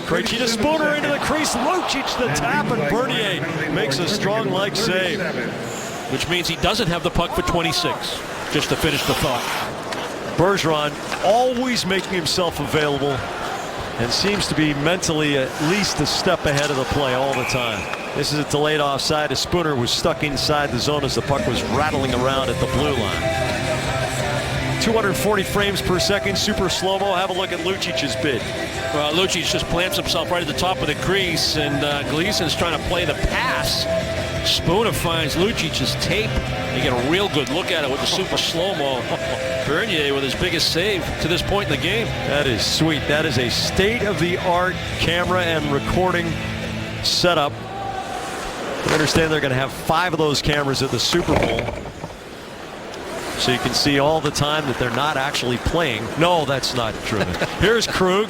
Krejci to Spooner into the crease. Lucic the tap, and Bernier makes a strong leg save. Which means he doesn't have the puck for 26, just to finish the thought. Bergeron always making himself available and seems to be mentally at least a step ahead of the play all the time. This is a delayed offside as Spooner was stuck inside the zone as the puck was rattling around at the blue line. 240 frames per second, super slow-mo. Have a look at Lucic's bid. Well, Lucic just plants himself right at the top of the crease, and Gleason's trying to play the pass. Spooner finds Lucic's tape. You get a real good look at it with the super slow-mo. Bernier with his biggest save to this point in the game. That is sweet. That is a state-of-the-art camera and recording setup. I understand they're going to have 5 of those cameras at the Super Bowl. so you can see all the time that they're not actually playing. No, that's not true. Here's Krug.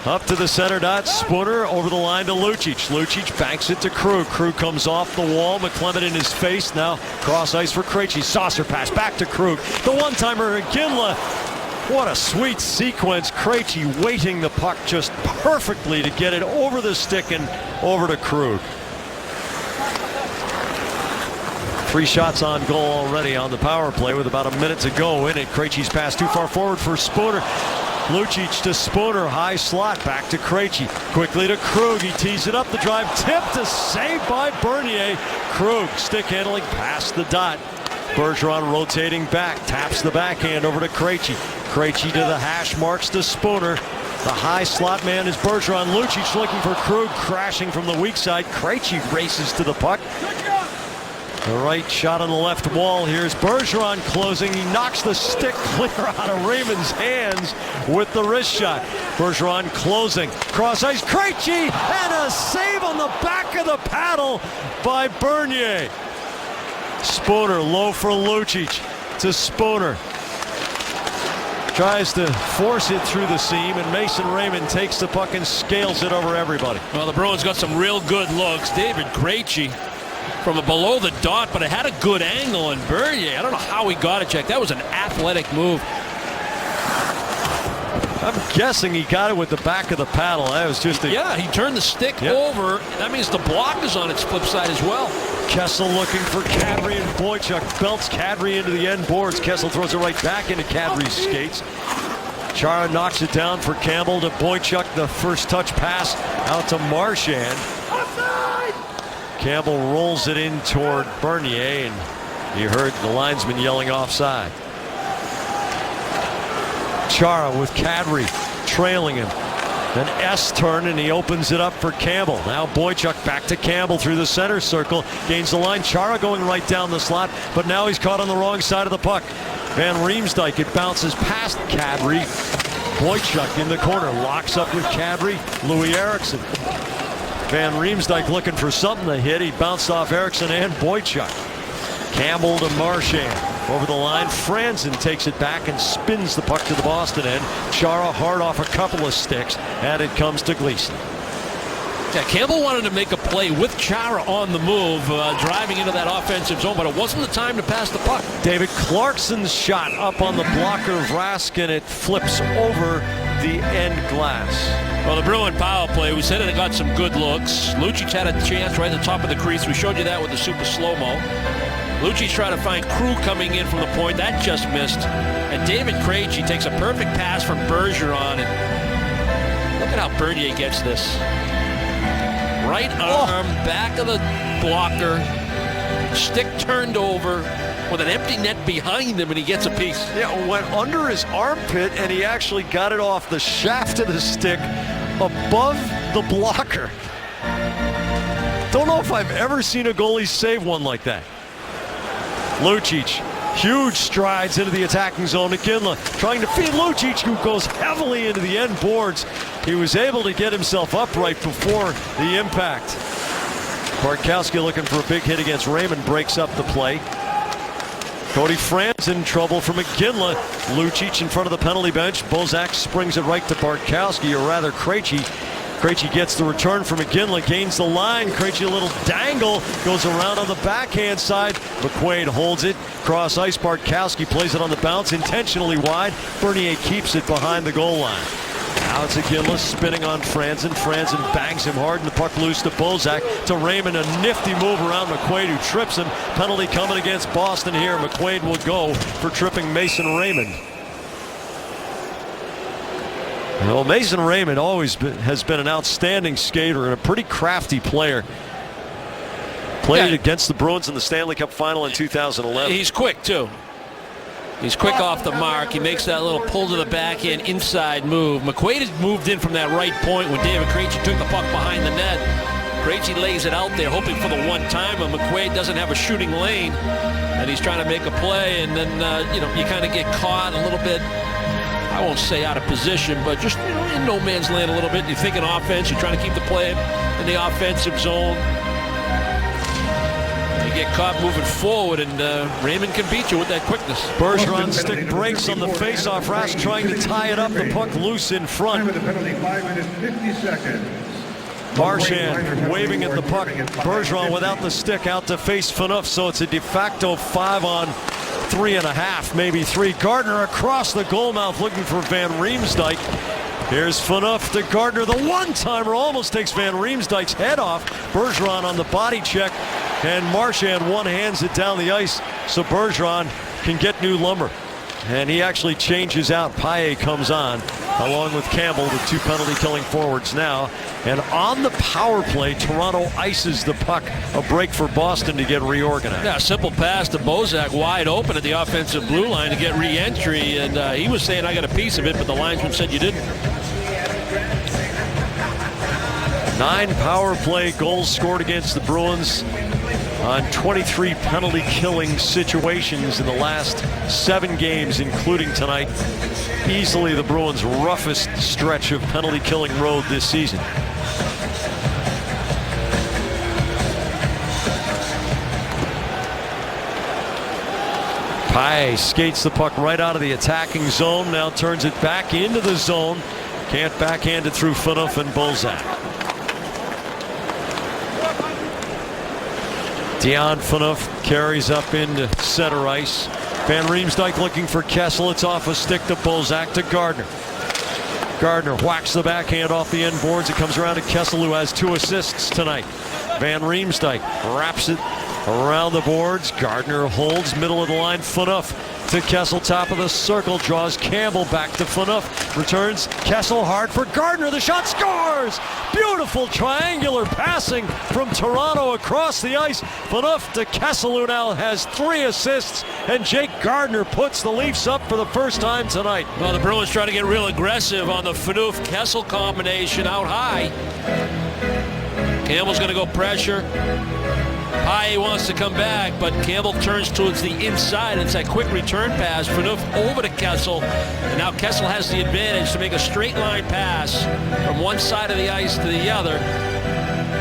Up to the center dot. Spooner over the line to Lucic. Lucic banks it to Krug. Krug comes off the wall. McClement in his face. Now cross ice for Krejci. Saucer pass back to Krug. The one-timer Iginla. What a sweet sequence. Krejci weighting the puck just perfectly to get it over the stick and over to Krug. 3 shots on goal already on the power play with about a minute to go in it. Krejci's pass too far forward for Spooner. Lucic to Spooner, high slot, back to Krejci. Quickly to Krug, he tees it up, the drive tipped, a save by Bernier. Krug stick handling past the dot. Bergeron rotating back, taps the backhand over to Krejci. Krejci to the hash marks to Spooner. The high slot man is Bergeron. Lucic looking for Krug, crashing from the weak side. Krejci races to the puck. The right shot on the left wall. Here's Bergeron closing. He knocks the stick clear out of Raymond's hands with the wrist shot. Bergeron closing. Cross ice. Krejci and a save on the back of the paddle by Bernier. Spooner low for Lucic to Spooner. Tries to force it through the seam, and Mason Raymond takes the puck and scales it over everybody. Well, the Bruins got some real good looks. David Krejci from below the dot, but it had a good angle, and Bernier, I don't know how he got it checked. That was an athletic move. I'm guessing he got it with the back of the paddle. That was just a... Yeah, he turned the stick over. That means the block is on its flip side as well. Kessel looking for Kadri, and Boychuk belts Kadri into the end boards. Kessel throws it right back into Kadri's skates. Chara knocks it down for Campbell to Boychuk. The first touch pass out to Marchand. Campbell rolls it in toward Bernier, and you heard the linesman yelling offside. Chara with Kadri trailing him. Then S turn, and he opens it up for Campbell. Now Boychuk back to Campbell through the center circle. Gains the line. Chara going right down the slot, but now he's caught on the wrong side of the puck. Van Riemsdyk, it bounces past Kadri. Boychuk in the corner. Locks up with Kadri. Louis Eriksson. Van Riemsdyk looking for something to hit. He bounced off Eriksson and Boychuk. Campbell to Marchand. Over the line, Franzen takes it back and spins the puck to the Boston end. Chara hard off a couple of sticks, and it comes to Gleason. Yeah, Campbell wanted to make a play with Chara on the move, driving into that offensive zone, but it wasn't the time to pass the puck. David Clarkson's shot up on the blocker of Rask, and it flips over the end glass. Well, the Bruin power play, we said it got some good looks. Lucic had a chance right at the top of the crease. We showed you that with the super slow-mo. Lucic trying to find Krug coming in from the point. That just missed. And David Krejci takes a perfect pass from Bergeron. And look at how Bernier gets this. Right arm, back of the blocker, stick turned over with an empty net behind him, and he gets a piece. Yeah, went under his armpit, and he actually got it off the shaft of the stick above the blocker. Don't know if I've ever seen a goalie save one like that. Lucic, huge strides into the attacking zone. Iginla trying to feed Lucic, who goes heavily into the end boards. He was able to get himself upright before the impact. Bartkowski looking for a big hit against Raymond, breaks up the play. Cody Franzen in trouble from Iginla. Lucic in front of the penalty bench. Bozak springs it right to Bartkowski, or rather Krejci. Krejci gets the return from Iginla, gains the line. Krejci a little dangle, goes around on the backhand side. McQuaid holds it. Cross ice, Bartkowski plays it on the bounce, intentionally wide. Bernier keeps it behind the goal line. Now it's Iginla spinning on Franzen. Franzen bangs him hard, and the puck loose to Bozak. To Raymond, a nifty move around McQuaid, who trips him. Penalty coming against Boston here. McQuaid will go for tripping Mason Raymond. Well, Mason Raymond has been an outstanding skater and a pretty crafty player. Played against the Bruins in the Stanley Cup final in 2011. He's quick, too. He's quick off the mark. He makes that little pull to the backhand inside move. McQuaid has moved in from that right point when David Krejci took the puck behind the net. Krejci lays it out there hoping for the one-timer. McQuaid doesn't have a shooting lane, and he's trying to make a play, and then you kind of get caught a little bit. I won't say out of position, but just in no man's land a little bit. You're thinking offense. You're trying to keep the play in the offensive zone. He get caught moving forward, and Raymond can beat you with that quickness. Bergeron stick breaks on the faceoff. Rask trying to tie it up. The puck loose in front. Time of the penalty, 5 minutes, 50 seconds. Marchand waving at the puck. Bergeron without the stick out to face Phaneuf, so it's a de facto 5-on-3.5, maybe 3. Gardner across the goal mouth looking for Van Riemsdyk. Here's Phaneuf to Gardner. The one-timer almost takes Van Riemsdyk's head off. Bergeron on the body check, and Marchand one-hands it down the ice so Bergeron can get new lumber. And he actually changes out. Paille comes on along with Campbell, the 2 penalty-killing forwards now. And on the power play, Toronto ices the puck. A break for Boston to get reorganized. Yeah, simple pass to Bozak, wide open at the offensive blue line to get re-entry. And he was saying, I got a piece of it, but the linesman said you didn't. 9 power play goals scored against the Bruins on 23 penalty-killing situations in the last 7 games, including tonight. Easily the Bruins' roughest stretch of penalty-killing road this season. Paille skates the puck right out of the attacking zone, now turns it back into the zone. Can't backhand it through Phaneuf and Bozak. Dion Phaneuf carries up into center ice. Van Riemsdyk looking for Kessel. It's off a stick to Bozak to Gardner. Gardner whacks the backhand off the end boards. It comes around to Kessel, who has 2 assists tonight. Van Riemsdyk wraps it around the boards. Gardner holds middle of the line. Phaneuf to Kessel, top of the circle, draws Campbell back to Phaneuf, returns Kessel hard for Gardner. The shot scores! Beautiful triangular passing from Toronto across the ice. Phaneuf to Kessel, who now has 3 assists, and Jake Gardner puts the Leafs up for the first time tonight. Well, the Bruins try to get real aggressive on the Phaneuf-Kessel combination out high. Campbell's going to go pressure. Paille wants to come back, but Campbell turns towards the inside. It's that quick return pass. Phaneuf over to Kessel, and now Kessel has the advantage to make a straight line pass from one side of the ice to the other.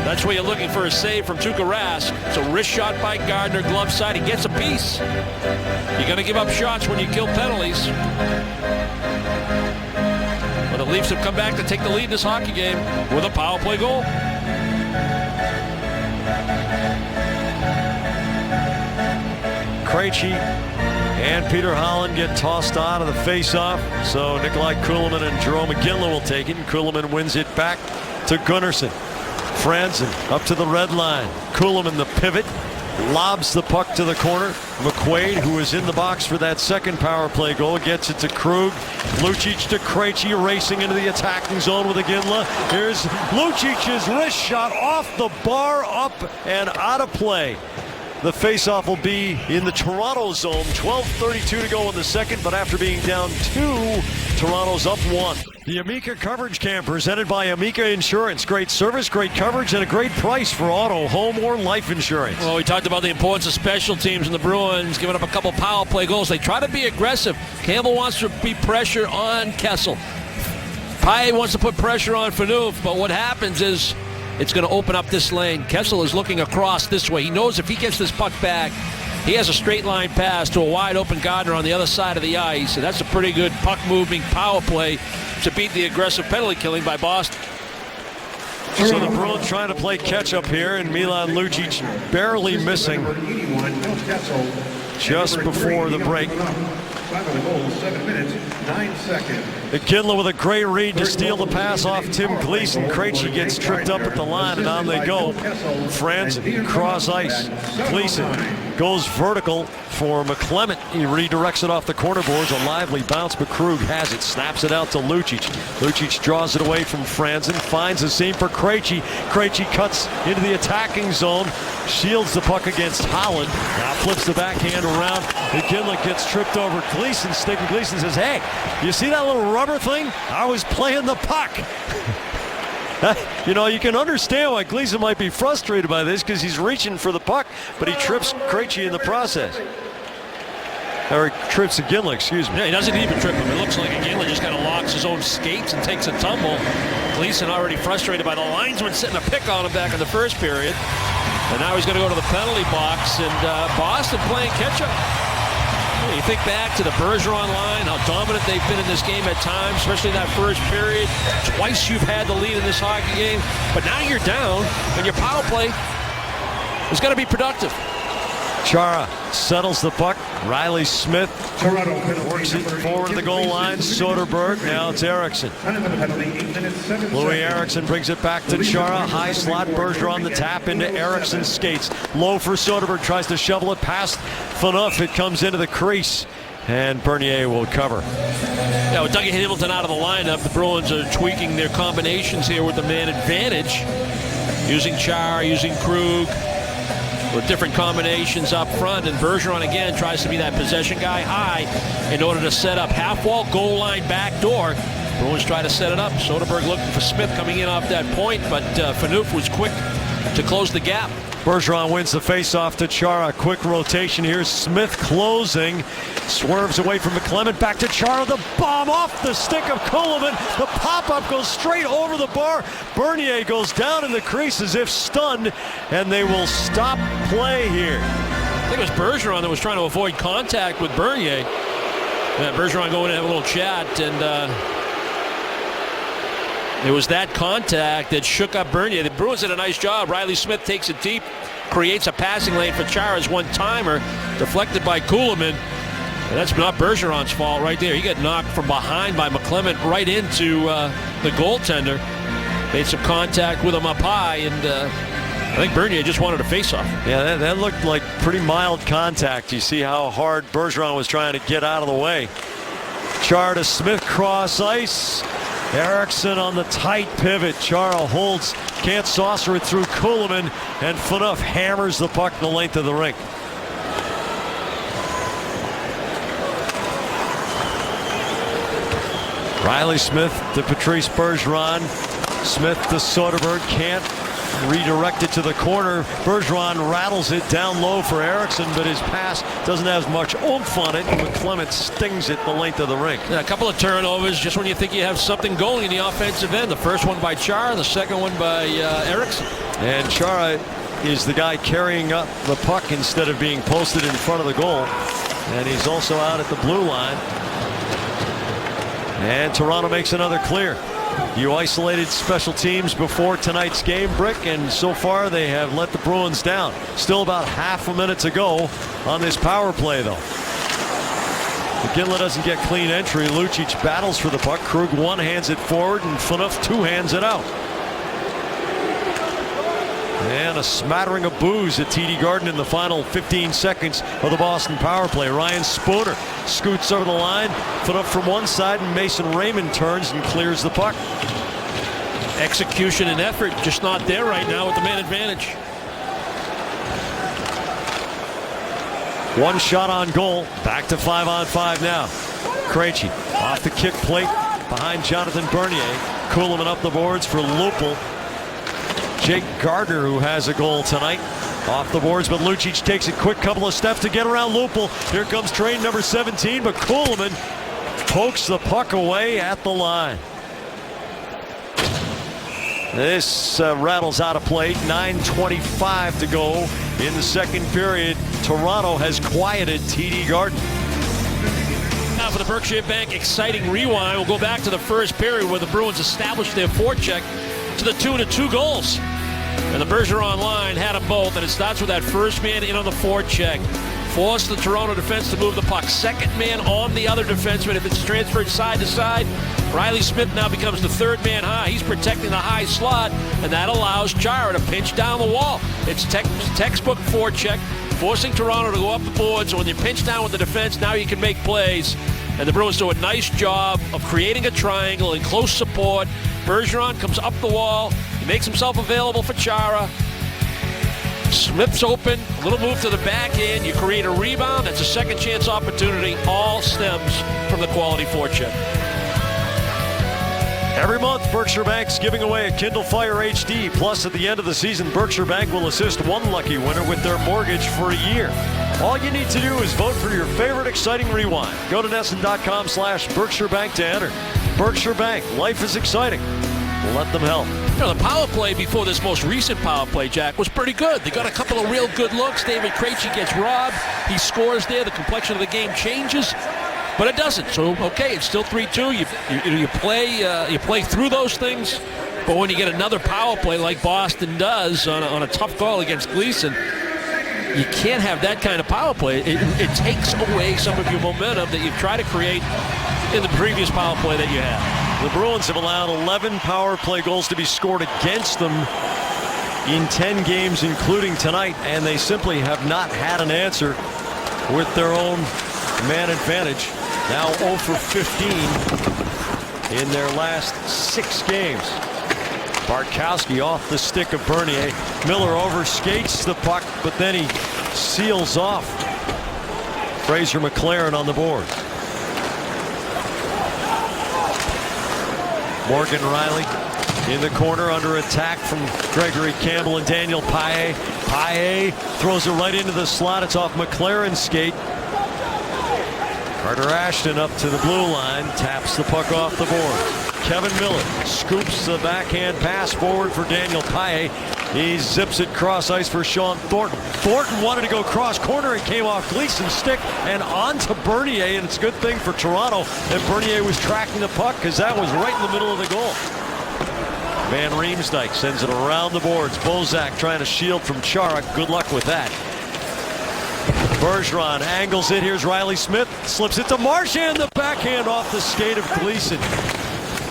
That's where you're looking for a save from Tuukka Rask. So wrist shot by Gardner, glove side. He gets a piece. You're going to give up shots when you kill penalties. But the Leafs have come back to take the lead in this hockey game with a power play goal. Krejci and Peter Holland get tossed out of the face-off, so Nikolai Kulemin and Jerome McGinley will take it. Kulemin wins it back to Gunnarsson. Franzen up to the red line. Kulemin the pivot, lobs the puck to the corner. McQuaid, who is in the box for that second power play goal, gets it to Krug. Lucic to Krejci, racing into the attacking zone with Iginla. Here's Lucic's wrist shot off the bar, up and out of play. The faceoff will be in the Toronto zone. 12:32 to go in the second, but after being down 2, Toronto's up 1. The Amica Coverage Camp presented by Amica Insurance. Great service, great coverage, and a great price for auto, home, or life insurance. Well, we talked about the importance of special teams in the Bruins, giving up a couple power play goals. They try to be aggressive. Campbell wants to be pressure on Kessel. Paille wants to put pressure on Phaneuf, but what happens is it's going to open up this lane. Kessel is looking across this way. He knows if he gets this puck back, he has a straight line pass to a wide open Gardner on the other side of the ice. And that's a pretty good puck moving power play to beat the aggressive penalty killing by Boston. So the Bruins trying to play catch up here, and Milan Lucic barely missing just before the break. 5 of the goals, 7 minutes, 9 seconds. Iginla with a great read to steal the pass off Tim Gleason. Krejci gets tripped up at the line, and on they go. Franzen, cross ice. Gleason goes vertical for McClement. He redirects it off the corner boards. A lively bounce, but Krug has it. Snaps it out to Lucic. Lucic draws it away from Franzen. Finds a seam for Krejci. Krejci cuts into the attacking zone. Shields the puck against Holland. Now flips the backhand around. Iginla gets tripped over Gleason's stick, and Gleason says, "Hey, you see that little rubber thing? I was playing the puck." You know, you can understand why Gleason might be frustrated by this, because he's reaching for the puck, but he trips Krejci in the process. Or he trips Iginla, excuse me. Yeah, he doesn't even trip him. It looks like Iginla just kind of locks his own skates and takes a tumble. Gleason already frustrated by the linesman sitting a pick on him back in the first period. And now he's going to go to the penalty box, and Boston playing catch-up. You think back to the Bergeron line, how dominant they've been in this game at times, especially that first period. Twice you've had the lead in this hockey game, but now you're down, and your power play is going to be productive. Chara settles the puck. Riley Smith Toronto penalty works it number forward to the goal line. Soderberg. Now it's Eriksson. Another penalty, 8 minutes, 7 Louis seconds. Eriksson brings it back to Chara. High slot. Bergeron the tap into Eriksson. Skates low for Soderberg. Tries to shovel it past Phaneuf. It comes into the crease. And Bernier will cover. Yeah, with Dougie Hamilton out of the lineup, the Bruins are tweaking their combinations here with the man advantage. Using Chara, using Krug, with different combinations up front. And Bergeron again tries to be that possession guy high in order to set up half wall, goal line, back door. Bruins try to set it up. Soderberg looking for Smith coming in off that point, but Phaneuf was quick to close the gap. Bergeron wins the faceoff to Chara. Quick rotation here. Smith closing. Swerves away from McClement. Back to Chara. The bomb off the stick of Kuhlman. The pop-up goes straight over the bar. Bernier goes down in the crease as if stunned, and they will stop play here. I think it was Bergeron that was trying to avoid contact with Bernier. Bergeron going in and have a little chat, and it was that contact that shook up Bernier. The Bruins did a nice job. Riley Smith takes it deep, creates a passing lane for Chara's one-timer, deflected by Kuhlman. And that's not Bergeron's fault right there. He got knocked from behind by McClement right into the goaltender. Made some contact with him up high, and I think Bernier just wanted a face-off. Yeah, that looked like pretty mild contact. You see how hard Bergeron was trying to get out of the way. Chara to Smith, cross ice. Eriksson on the tight pivot. Chara holds, can't saucer it through Kuhlman, and Phaneuf hammers the puck the length of the rink. Riley Smith to Patrice Bergeron. Smith to Soderberg, can't redirect it to the corner. Bergeron rattles it down low for Eriksson, but his pass doesn't have much oomph on it. McClement stings it the length of the rink. Yeah, a couple of turnovers just when you think you have something going in the offensive end. The first one by Chara, the second one by Eriksson. And Chara is the guy carrying up the puck instead of being posted in front of the goal. And he's also out at the blue line. And Toronto makes another clear. You isolated special teams before tonight's game, Brick, and so far they have let the Bruins down. Still about half a minute to go on this power play, though. McGinley doesn't get clean entry. Lucic battles for the puck. Krug one-hands it forward, and Phaneuf two-hands it out. And a smattering of boos at TD Garden in the final 15 seconds of the Boston power play. Ryan Spooner scoots over the line. Phaneuf from one side, and Mason Raymond turns and clears the puck. Execution and effort just not there right now with the man advantage. One shot on goal. Back to 5-on-5 now. Krejci off the kick plate behind Jonathan Bernier. Kuhlman up the boards for Lupul. Jake Gardner, who has a goal tonight, off the boards, but Lucic takes a quick couple of steps to get around Lupul. Here comes train number 17, but Kuhlman pokes the puck away at the line. This rattles out of play. 9:25 to go in the second period. Toronto has quieted TD Garden. Now for the Berkshire Bank exciting rewind, we'll go back to the first period where the Bruins established their forecheck to the tune of 2 goals. And the Bergeron line had them both, and it starts with that first man in on the forecheck. Force the Toronto defense to move the puck. Second man on the other defenseman. If it's transferred side to side, Riley Smith now becomes the third man high. He's protecting the high slot, and that allows Chara to pinch down the wall. It's textbook forecheck, forcing Toronto to go up the board. So when you pinch down with the defense, now you can make plays. And the Bruins do a nice job of creating a triangle in close support. Bergeron comes up the wall. He makes himself available for Chara. Smith's open. A little move to the back end. You create a rebound. That's a second chance opportunity. All stems from the quality forecheck. Every month, Berkshire Bank's giving away a Kindle Fire HD. Plus, at the end of the season, Berkshire Bank will assist one lucky winner with their mortgage for a year. All you need to do is vote for your favorite exciting rewind. Go to NESN.com/Berkshire Bank to enter. Berkshire Bank, life is exciting. let them help. You know, the power play before this most recent power play, Jack, was pretty good. They got a couple of real good looks. David Krejci gets robbed. He scores there. The complexion of the game changes, but it doesn't. So, okay, it's still 3-2. You play through those things, but when you get another power play like Boston does on a tough goal against Gleason, you can't have that kind of power play. It takes away some of your momentum that you've tried to create in the previous power play that you had. The Bruins have allowed 11 power play goals to be scored against them in 10 games, including tonight, and they simply have not had an answer with their own man advantage. Now 0 for 15 in their last 6 games. Bartkowski off the stick of Bernier. Miller overskates the puck, but then he seals off Fraser McLaren on the board. Morgan Rielly in the corner under attack from Gregory Campbell and Daniel Paille. Paille throws it right into the slot. It's off McLaren's skate. Carter Ashton up to the blue line, taps the puck off the board. Kevin Miller scoops the backhand pass forward for Daniel Paille. He zips it cross ice for Sean Thornton. Thornton wanted to go cross corner. It came off Gleason's stick and onto Bernier, and it's a good thing for Toronto that Bernier was tracking the puck because that was right in the middle of the goal. Van Riemsdyk sends it around the boards. Bozak trying to shield from Chara. Good luck with that. Bergeron angles it. Here's Riley Smith. Slips it to Marchand. The backhand off the skate of Gleason.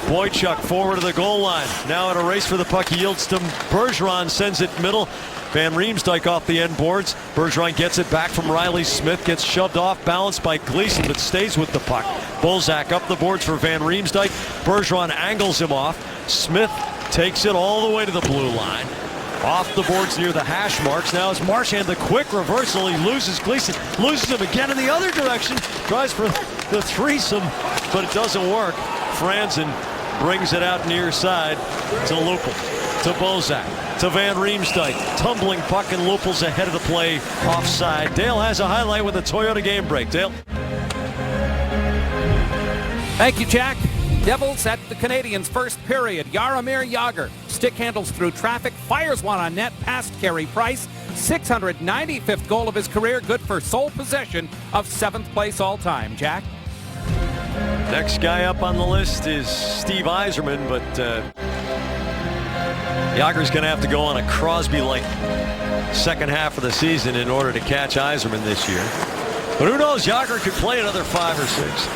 Boychuk forward to the goal line. Now in a race for the puck, he yields to Bergeron, sends it middle. Van Riemsdyk off the end boards. Bergeron gets it back from Riley Smith, gets shoved off, balanced by Gleason, but stays with the puck. Bozak up the boards for Van Riemsdyk. Bergeron angles him off. Smith takes it all the way to the blue line. Off the boards near the hash marks. Now it's Marchand, the quick reversal. He loses Gleason, loses him again in the other direction. Tries for the threesome, but it doesn't work. Franzen brings it out near side to Lupul, to Bozak, to Van Riemsdyk. Tumbling puck, and Lupul's ahead of the play offside. Dale has a highlight with a Toyota game break. Dale. Thank you, Jack. Devils at the Canadiens' first period. Jaromir Jagr stick handles through traffic, fires one on net past Carey Price. 695th goal of his career, good for sole possession of 7th place all time. Jack? Next guy up on the list is Steve Yzerman, but Jagr's going to have to go on a Crosby-like second half of the season in order to catch Yzerman this year. But who knows? Jagr could play another 5 or 6.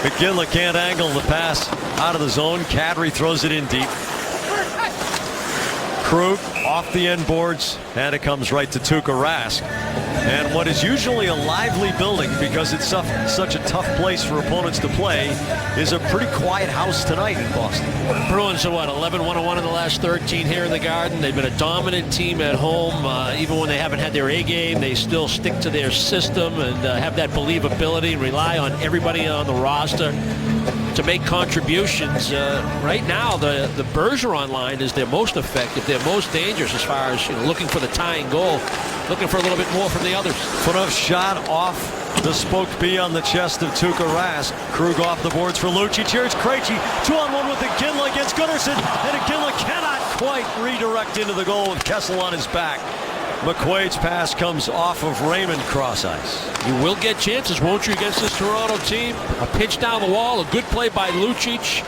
McGinley can't angle the pass out of the zone. Kadri throws it in deep. Krug off the end boards, and it comes right to Tuukka Rask. And what is usually a lively building, because it's such a tough place for opponents to play, is a pretty quiet house tonight in Boston. Bruins are 11-1-1 in the last 13 here in the Garden. They've been a dominant team at home. Even when they haven't had their A game, they still stick to their system and have that believability and rely on everybody on the roster to make contributions. Right now, the Bergeron line is their most effective, their most dangerous as far as looking for the tying goal, looking for a little bit more from the others. Phaneuf shot off the spoked B on the chest of Tuukka Rask. Krug off the boards for Lucic. Here's Krejci, 2-on-1 with Iginla against Gunnarsson, and Iginla cannot quite redirect into the goal with Kessel on his back. McQuaid's pass comes off of Raymond cross ice. You will get chances, won't you, against this Toronto team? A pitch down the wall, a good play by Lucic.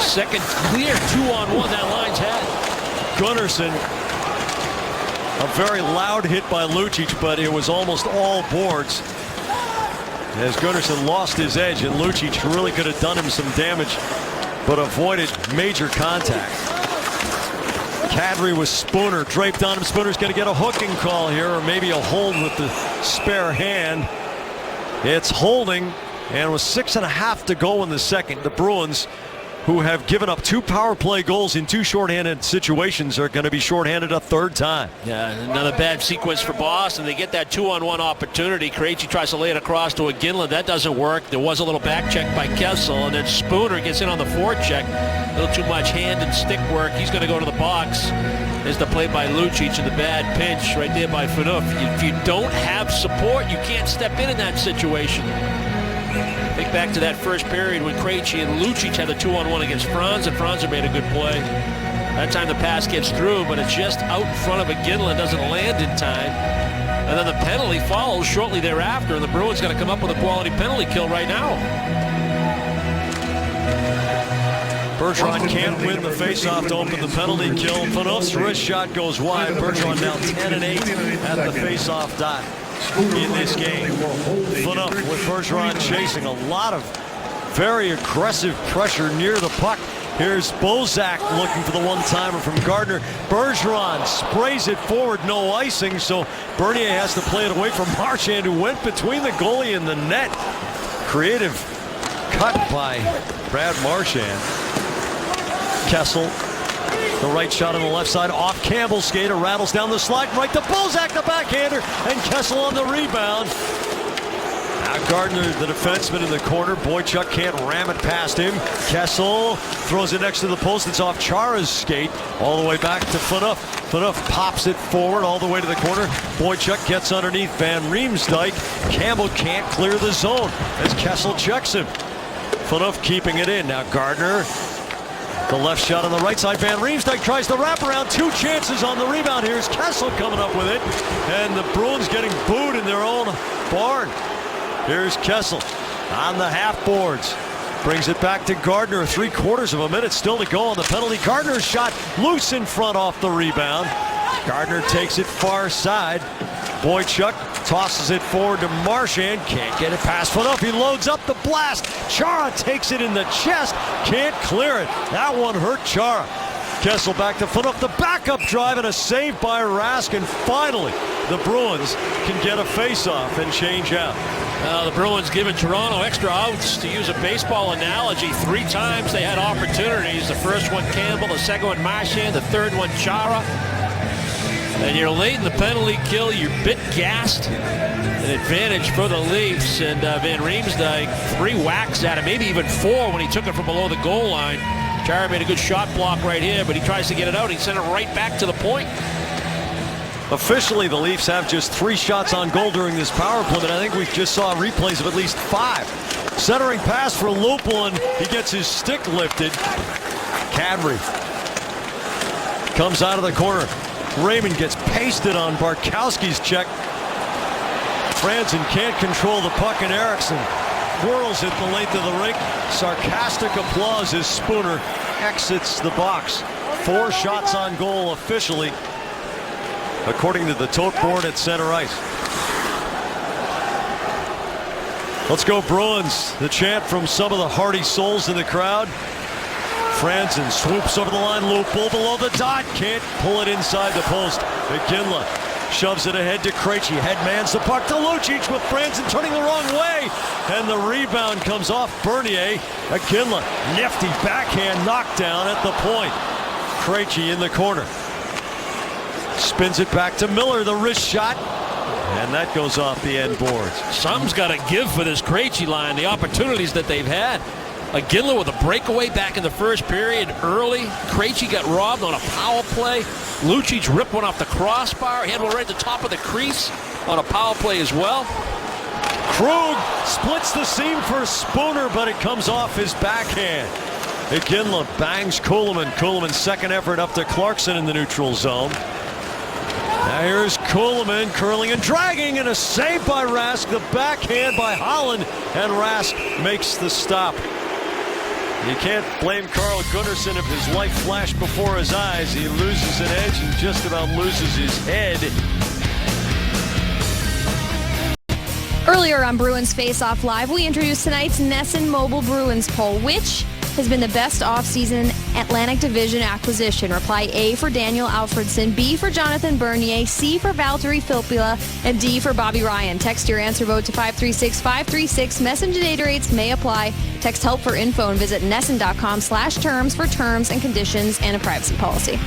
Second clear, 2-on-1 that line's had. Gunnarsson, a very loud hit by Lucic, but it was almost all boards as Gunnarsson lost his edge, and Lucic really could have done him some damage, but avoided major contact. Kadri with Spooner draped on him. Spooner's going to get a hooking call here, or maybe a hold with the spare hand. It's holding, and with 6.5 to go in the second, the Bruins, who have given up 2 power play goals in 2 shorthanded situations, are going to be shorthanded a third time. Yeah, another bad sequence for Boston. They get that 2-on-1 opportunity. Krejci tries to lay it across to Iginla. That doesn't work. There was a little back check by Kessel, and then Spooner gets in on the forecheck. A little too much hand and stick work. He's going to go to the box. There's the play by Lucic and the bad pinch right there by Phaneuf. If you don't have support, you can't step in that situation. Think back to that first period when Krejci and Lucic had the 2-on-1 against Franz, and Franz made a good play. That time the pass gets through, but it's just out in front of Iginla, doesn't land in time. And then the penalty follows shortly thereafter, and the Bruins going to come up with a quality penalty kill right now. Bergeron can't win the faceoff to open the penalty kill. Phaneuf's wrist shot goes wide. Bergeron now 10-8 at the faceoff dot in this game. Phaneuf with Bergeron chasing a lot of very aggressive pressure near the puck. Here's Bozak looking for the one-timer from Gardner. Bergeron sprays it forward, no icing, so Bernier has to play it away from Marchand, who went between the goalie and the net. Creative cut by Brad Marchand. Kessel, the right shot on the left side, off Campbell's skater, rattles down the slide, right to Bozak, the backhander, and Kessel on the rebound. Now Gardner, the defenseman in the corner. Boychuk can't ram it past him. Kessel throws it next to the post. It's off Chara's skate, all the way back to Phaneuf. Phaneuf pops it forward all the way to the corner. Boychuk gets underneath Van Riemsdyk. Campbell can't clear the zone as Kessel checks him. Phaneuf keeping it in. Now Gardner, the left shot on the right side. Van Riemsdyk tries to wrap around. Two chances on the rebound. Here's Kessel coming up with it. And the Bruins getting booed in their own barn. Here's Kessel on the half boards. Brings it back to Gardner. 3/4 of a minute still to go on the penalty. Gardner's shot loose in front off the rebound. Gardner takes it far side. Boychuk tosses it forward to Marchand. Can't get it past Phaneuf. He loads up the blast. Chara takes it in the chest. Can't clear it. That one hurt Chara. Kessel back to Phaneuf. The backup drive and a save by Rask. And finally, the Bruins can get a face-off and change out. The Bruins giving Toronto extra outs, to use a baseball analogy. 3 times they had opportunities. The first one Campbell, the second one Marchand, the third one Chara. And you're late in the penalty kill. You're a bit gassed. An advantage for the Leafs. And Van Riemsdyk, 3 whacks at him, maybe even 4 when he took it from below the goal line. Chara made a good shot block right here, but he tries to get it out. He sent it right back to the point. Officially, the Leafs have just 3 shots on goal during this power play, but I think we just saw replays of at least 5. Centering pass for Lupul, and he gets his stick lifted. Kadri comes out of the corner. Raymond gets pasted on Barkowski's check. Franzen can't control the puck, and Eriksson whirls it the length of the rink. Sarcastic applause as Spooner exits the box. 4 shots on goal officially, according to the tote board at center ice. Let's go Bruins. The chant from some of the hardy souls in the crowd. Franzen swoops over the line. Lupul below the dot. Can't pull it inside the post. Iginla shoves it ahead to Krejci. Headmans the puck to Lucic with Franzen turning the wrong way. And the rebound comes off Bernier. Iginla, nifty backhand knockdown at the point. Krejci in the corner. Spins it back to Miller, the wrist shot, and that goes off the end boards. Something's got to give for this Krejci line, the opportunities that they've had. Iginla with a breakaway back in the first period early. Krejci got robbed on a power play. Lucic ripped one off the crossbar. He had one right at the top of the crease on a power play as well. Krug splits the seam for Spooner, but it comes off his backhand. Iginla bangs Kulemin. Kulemin's second effort up to Clarkson in the neutral zone. Now here's Kulemin curling and dragging, and a save by Rask. The backhand by Holland, and Rask makes the stop. You can't blame Carl Gunnarsson if his life flashed before his eyes. He loses an edge and just about loses his head. Earlier on Bruins Face Off Live, we introduced tonight's NESN Mobile Bruins poll. Which has been the best offseason Atlantic Division acquisition? Reply A for Daniel Alfredsson, B for Jonathan Bernier, C for Valtteri Filppula, and D for Bobby Ryan. Text your answer vote to 536-536. Messenger data rates may apply. Text help for info and visit NESN.com/terms for terms and conditions and a privacy policy.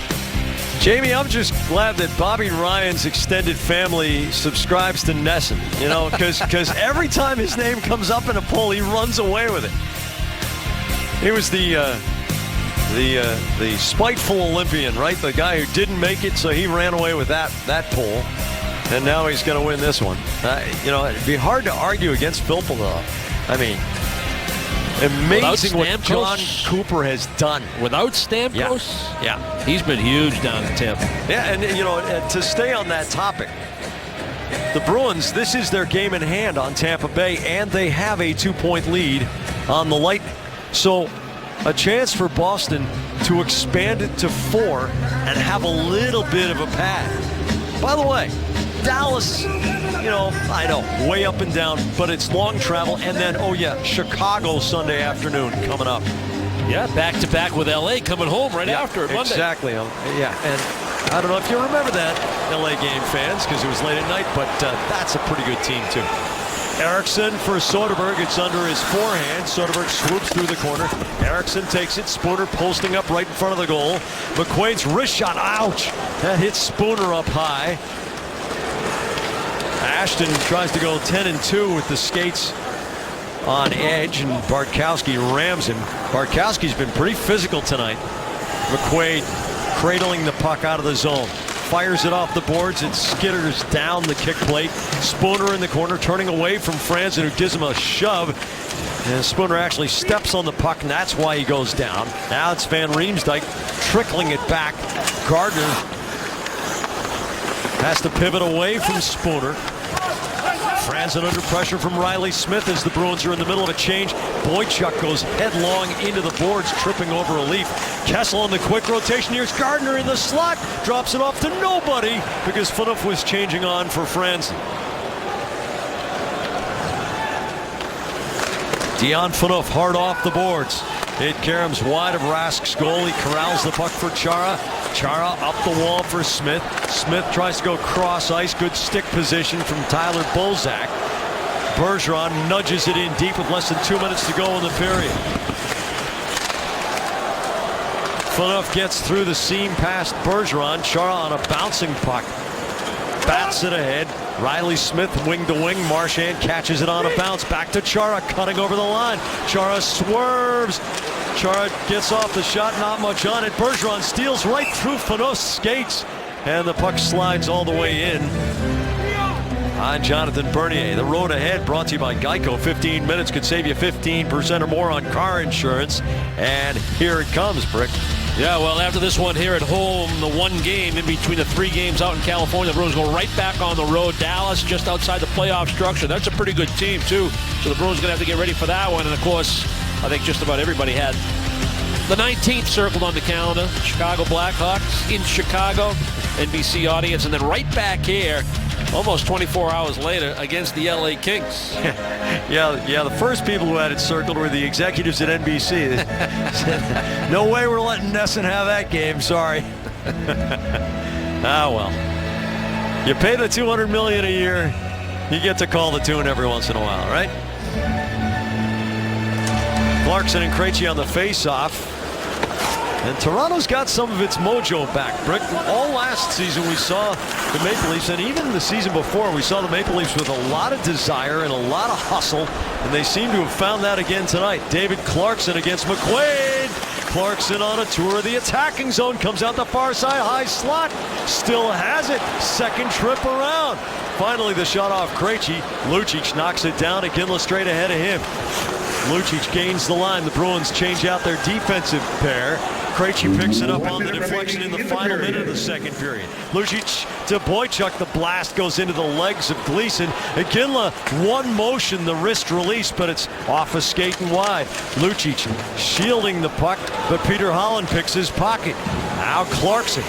Jamie, I'm just glad that Bobby Ryan's extended family subscribes to NESN, you know, because every time his name comes up in a poll, he runs away with it. He was the spiteful Olympian, right? The guy who didn't make it, so he ran away with that poll, and now he's going to win this one. You know, it'd be hard to argue against Filppula. I mean, amazing what Stamkos? John Cooper has done. Without Stamkos, Yeah. he's been huge down in Tampa. Yeah, and to stay on that topic, the Bruins, this is their game in hand on Tampa Bay, and they have a 2-point lead on the Lightning. So a chance for Boston to expand it to 4 and have a little bit of a pad. By the way, Dallas, I know, way up and down, but it's long travel. And then, Chicago Sunday afternoon coming up. Yeah, back-to-back with L.A. coming home right after it Monday. Exactly. Yeah, and I don't know if you remember that, L.A. game fans, because it was late at night, but that's a pretty good team, too. Eriksson for Soderberg. It's under his forehand. Soderberg swoops through the corner. Eriksson takes it. Spooner posting up right in front of the goal. McQuaid's wrist shot. Ouch! That hits Spooner up high. Ashton tries to go 10-2 with the skates on edge, and Bartkowski rams him. Bartkowski's been pretty physical tonight. McQuaid cradling the puck out of the zone. Fires it off the boards. It skitters down the kick plate. Spooner in the corner, turning away from Franzen, who gives him a shove. And Spooner actually steps on the puck, and that's why he goes down. Now it's Van Riemsdyk trickling it back. Gardner has to pivot away from Spooner. Franzen under pressure from Riley Smith as the Bruins are in the middle of a change. Boychuk goes headlong into the boards, tripping over a leaf. Kessel on the quick rotation. Here's Gardner in the slot. Drops it off to nobody because Phaneuf was changing on for Franzen. Dion Phaneuf hard off the boards. It caroms wide of Rask's goal. He corrals the puck for Chara. Chara up the wall for Smith. Smith tries to go cross ice. Good stick position from Tyler Bozak. Bergeron nudges it in deep with less than 2 minutes to go in the period. Phaneuf gets through the seam past Bergeron. Chara on a bouncing puck. Bats it ahead. Riley Smith wing to wing. Marchand catches it on a bounce. Back to Chara, cutting over the line. Chara swerves. Chara gets off the shot, not much on it. Bergeron steals right through Phaneuf's skates, and the puck slides all the way in. I'm Jonathan Bernier. The road ahead brought to you by Geico. 15 minutes could save you 15% or more on car insurance. And here it comes, Brick. Yeah, well, after this one here at home, the one game in between the 3 games out in California, the Bruins go right back on the road. Dallas just outside the playoff structure. That's a pretty good team, too. So the Bruins are going to have to get ready for that one. And, of course, I think just about everybody had the 19th circled on the calendar. Chicago Blackhawks in Chicago, NBC audience. And then right back here, almost 24 hours later, against the LA Kings. Yeah, the first people who had it circled were the executives at NBC. They said, no way we're letting Nesson have that game, sorry. Well. You pay the $200 million a year, you get to call the tune every once in a while, right? Clarkson and Krejci on the face-off. And Toronto's got some of its mojo back, Brick. All last season we saw the Maple Leafs, and even the season before, we saw the Maple Leafs with a lot of desire and a lot of hustle, and they seem to have found that again tonight. David Clarkson against McQuaid. Clarkson on a tour of the attacking zone, comes out the far side, high slot, still has it. Second trip around. Finally the shot off Krejci. Lucic knocks it down. Iginla straight ahead of him. Lucic gains the line. The Bruins change out their defensive pair. Krejci picks it up on the deflection in the final minute of the second period. Lucic to Boychuk. The blast goes into the legs of Gleason. Iginla, one motion, the wrist release, but it's off a skate and wide. Lucic shielding the puck, but Peter Holland picks his pocket. Now Clarkson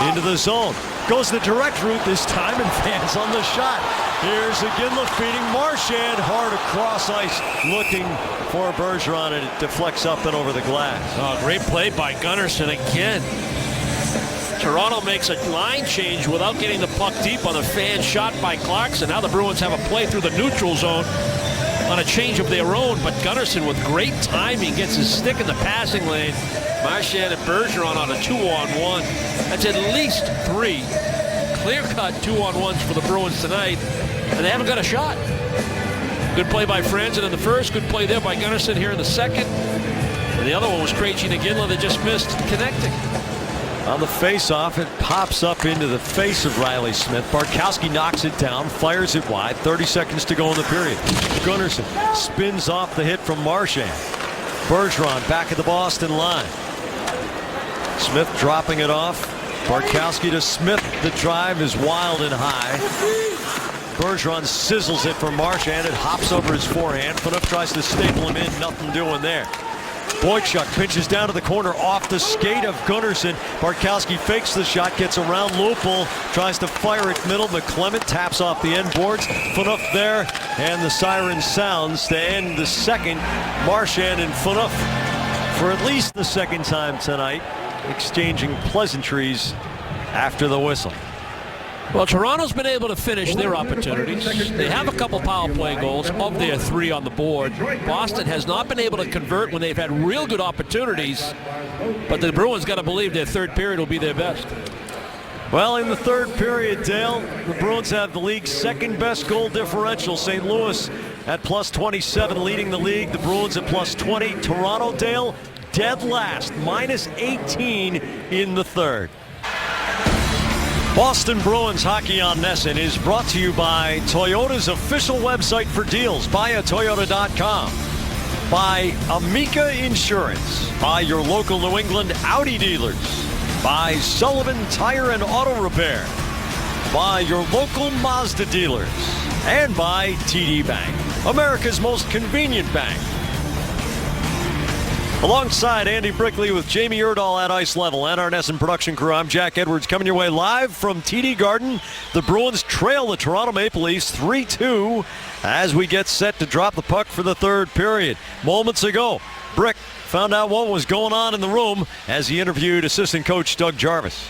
into the zone. Goes the direct route this time, and fans on the shot. Here's Iginla feeding Marchand hard across ice, looking for Bergeron, and it deflects up and over the glass. Oh, great play by Gunnarsson again. Toronto makes a line change without getting the puck deep on the fan shot by Clarkson. Now the Bruins have a play through the neutral zone on a change of their own, but Gunnarsson with great timing gets his stick in the passing lane. Marchand and Bergeron on a 2-on-1. That's at least 3 clear-cut 2-on-1s for the Bruins tonight, and they haven't got a shot. Good play by Franzen in the first, good play there by Gunnarsson here in the second. And the other one was Krejci and Iginla that just missed connecting. On the face-off, it pops up into the face of Riley Smith. Bartkowski knocks it down, fires it wide. 30 seconds to go in the period. Gunnarsson spins off the hit from Marchand. Bergeron back at the Boston line. Smith dropping it off. Bartkowski to Smith. The drive is wild and high. Bergeron sizzles it from Marchand. It hops over his forehand. Phaneuf tries to staple him in. Nothing doing there. Boychuk pinches down to the corner off the skate of Gunnarsson. Bartkowski fakes the shot, gets around Lupul, tries to fire it middle. McClement taps off the end boards. Phaneuf there, and the siren sounds to end the second. Marchand and Phaneuf, for at least the second time tonight, exchanging pleasantries after the whistle. Well, Toronto's been able to finish their opportunities. They have a couple power play goals of their 3 on the board. Boston has not been able to convert when they've had real good opportunities, but the Bruins got to believe their third period will be their best. Well, in the third period, Dale, the Bruins have the league's second best goal differential. St. Louis at plus 27 leading the league. The Bruins at plus 20. Toronto, Dale, dead last, minus 18 in the third. Boston Bruins Hockey on NESN is brought to you by Toyota's official website for deals, buyatoyota.com. By Amica Insurance. By your local New England Audi dealers. By Sullivan Tire and Auto Repair. By your local Mazda dealers. And by TD Bank, America's most convenient bank. Alongside Andy Brickley with Jamie Erdahl at ice level and our NESN production crew, I'm Jack Edwards coming your way live from TD Garden. The Bruins trail the Toronto Maple Leafs 3-2 as we get set to drop the puck for the third period. Moments ago, Brick found out what was going on in the room as he interviewed assistant coach Doug Jarvis.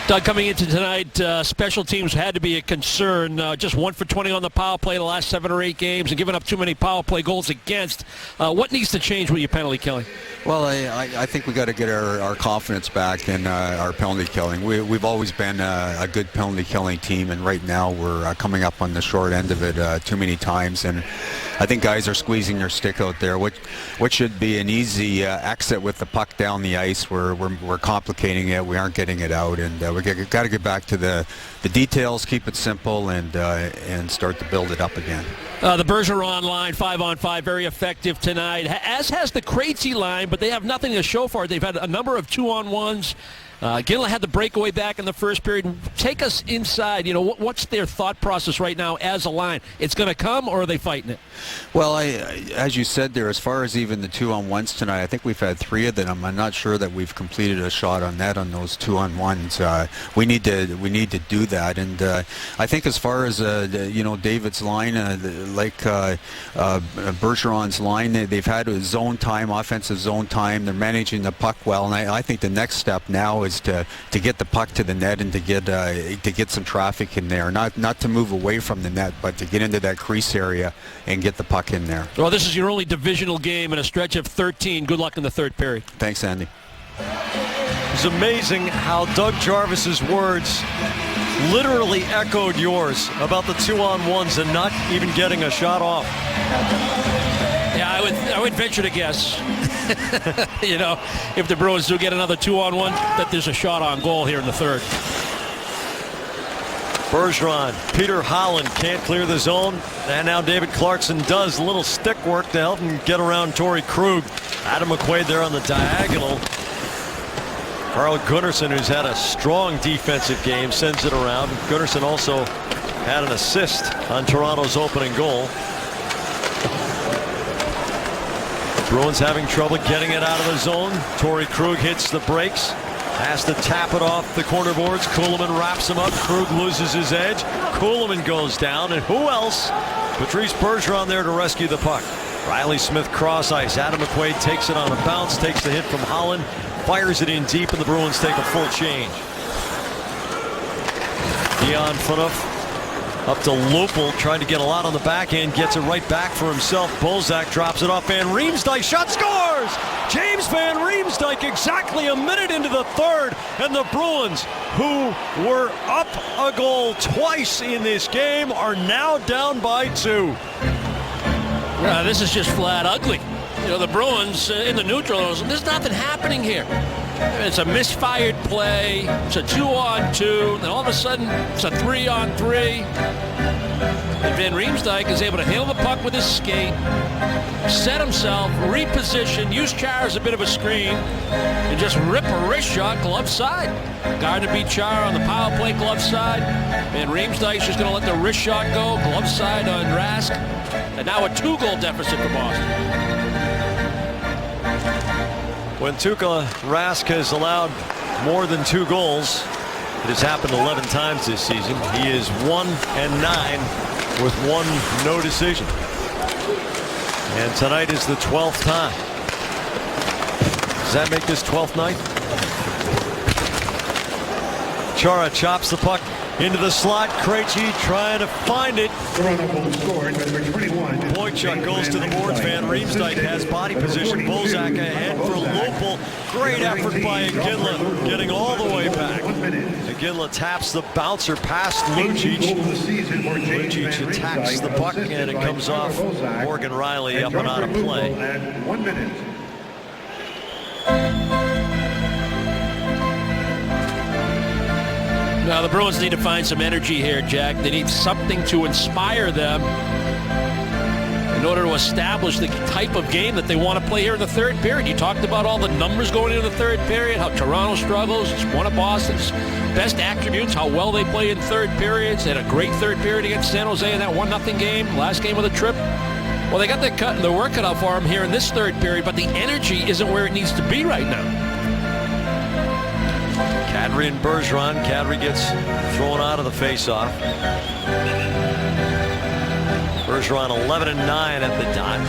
Doug, coming into tonight, special teams had to be a concern. Just 1 for 20 on the power play the last 7 or 8 games and giving up too many power play goals against. What needs to change with your penalty killing? Well, I think we got to get our confidence back in our penalty killing. We've always been a good penalty killing team, and right now we're coming up on the short end of it too many times. And I think guys are squeezing their stick out there. What should be an easy exit with the puck down the ice, we're complicating it. We aren't getting it out, and we got to get back to the details, keep it simple, and start to build it up again. The Bergeron line, 5-on-5, very effective tonight, as has the Krejci line, but they have nothing to show for it. They've had a number of 2-on-1s. Ginla had the breakaway back in the first period. Take us inside. You know, what's their thought process right now as a line? It's going to come, or are they fighting it? Well, as you said there, as far as even the 2-on-1s tonight, I think we've had 3 of them. I'm not sure that we've completed a shot on net on those 2-on-1s. We need to do that, and I think as far as David's line, like Bergeron's line, they've had a zone time, offensive zone time. They're managing the puck well, and I think the next step now is to get the puck to the net and to get some traffic in there. Not to move away from the net, but to get into that crease area and get the puck in there. Well, this is your only divisional game in a stretch of 13. Good luck in the third period. Thanks, Andy. It's amazing how Doug Jarvis's words literally echoed yours about the 2-on-1s and not even getting a shot off. Yeah, I would venture to guess, if the Bruins do get another 2-on-1, that there's a shot on goal here in the third. Bergeron, Peter Holland can't clear the zone, and now David Clarkson does a little stick work to help him get around Torrey Krug. Adam McQuaid there on the diagonal. Carl Gunnarsson, who's had a strong defensive game, sends it around. Gunnarsson also had an assist on Toronto's opening goal. Bruins having trouble getting it out of the zone. Torrey Krug hits the brakes. Has to tap it off the corner boards. Kuhlman wraps him up. Krug loses his edge. Kuhlman goes down. And who else? Patrice Bergeron there to rescue the puck. Riley Smith cross ice. Adam McQuaid takes it on a bounce. Takes the hit from Holland. Fires it in deep, and the Bruins take a full change. Dion Phaneuf up to Lupul, trying to get a lot on the back end, gets it right back for himself. Bozak drops it off. Van Riemsdyk shot, scores! James Van Riemsdyk exactly a minute into the third, and the Bruins, who were up a goal twice in this game, are now down by 2. This is just flat ugly. You know, the Bruins in the neutral, there's nothing happening here. It's a misfired play. It's a 2-on-2. Then all of a sudden, it's a 3-on-3. And Van Riemsdyk is able to handle the puck with his skate, set himself, reposition, use Char as a bit of a screen, and just rip a wrist shot glove side. Gardner beat Char on the power play glove side. Van Riemsdyk's just going to let the wrist shot go, glove side on Rask. And now a 2-goal deficit for Boston. When Tuukka Rask has allowed more than 2 goals, it has happened 11 times this season. He is 1-9 with 1 no decision. And tonight is the 12th time. Does that make this 12th night? Chara chops the puck into the slot. Krejci trying to find it. Boychuk goes to the boards. Van Riemsdyk has body position. Bozak ahead for Lupul. Great effort by Iginla, getting all the way back. Iginla taps the bouncer past Lucic. Lucic attacks the puck and it comes off Morgan Riley up and out of play. 1 minute. Now the Bruins need to find some energy here, Jack. They need something to inspire them in order to establish the type of game that they want to play here in the third period. You talked about all the numbers going into the third period, how Toronto struggles. It's one of Boston's best attributes, how well they play in third periods. They had a great third period against San Jose in that 1-0 game, last game of the trip. Well, they got their work cut out for them here in this third period, but the energy isn't where it needs to be right now. Kadri and Bergeron. Kadri gets thrown out of the faceoff. Bergeron 11-9 at the dot.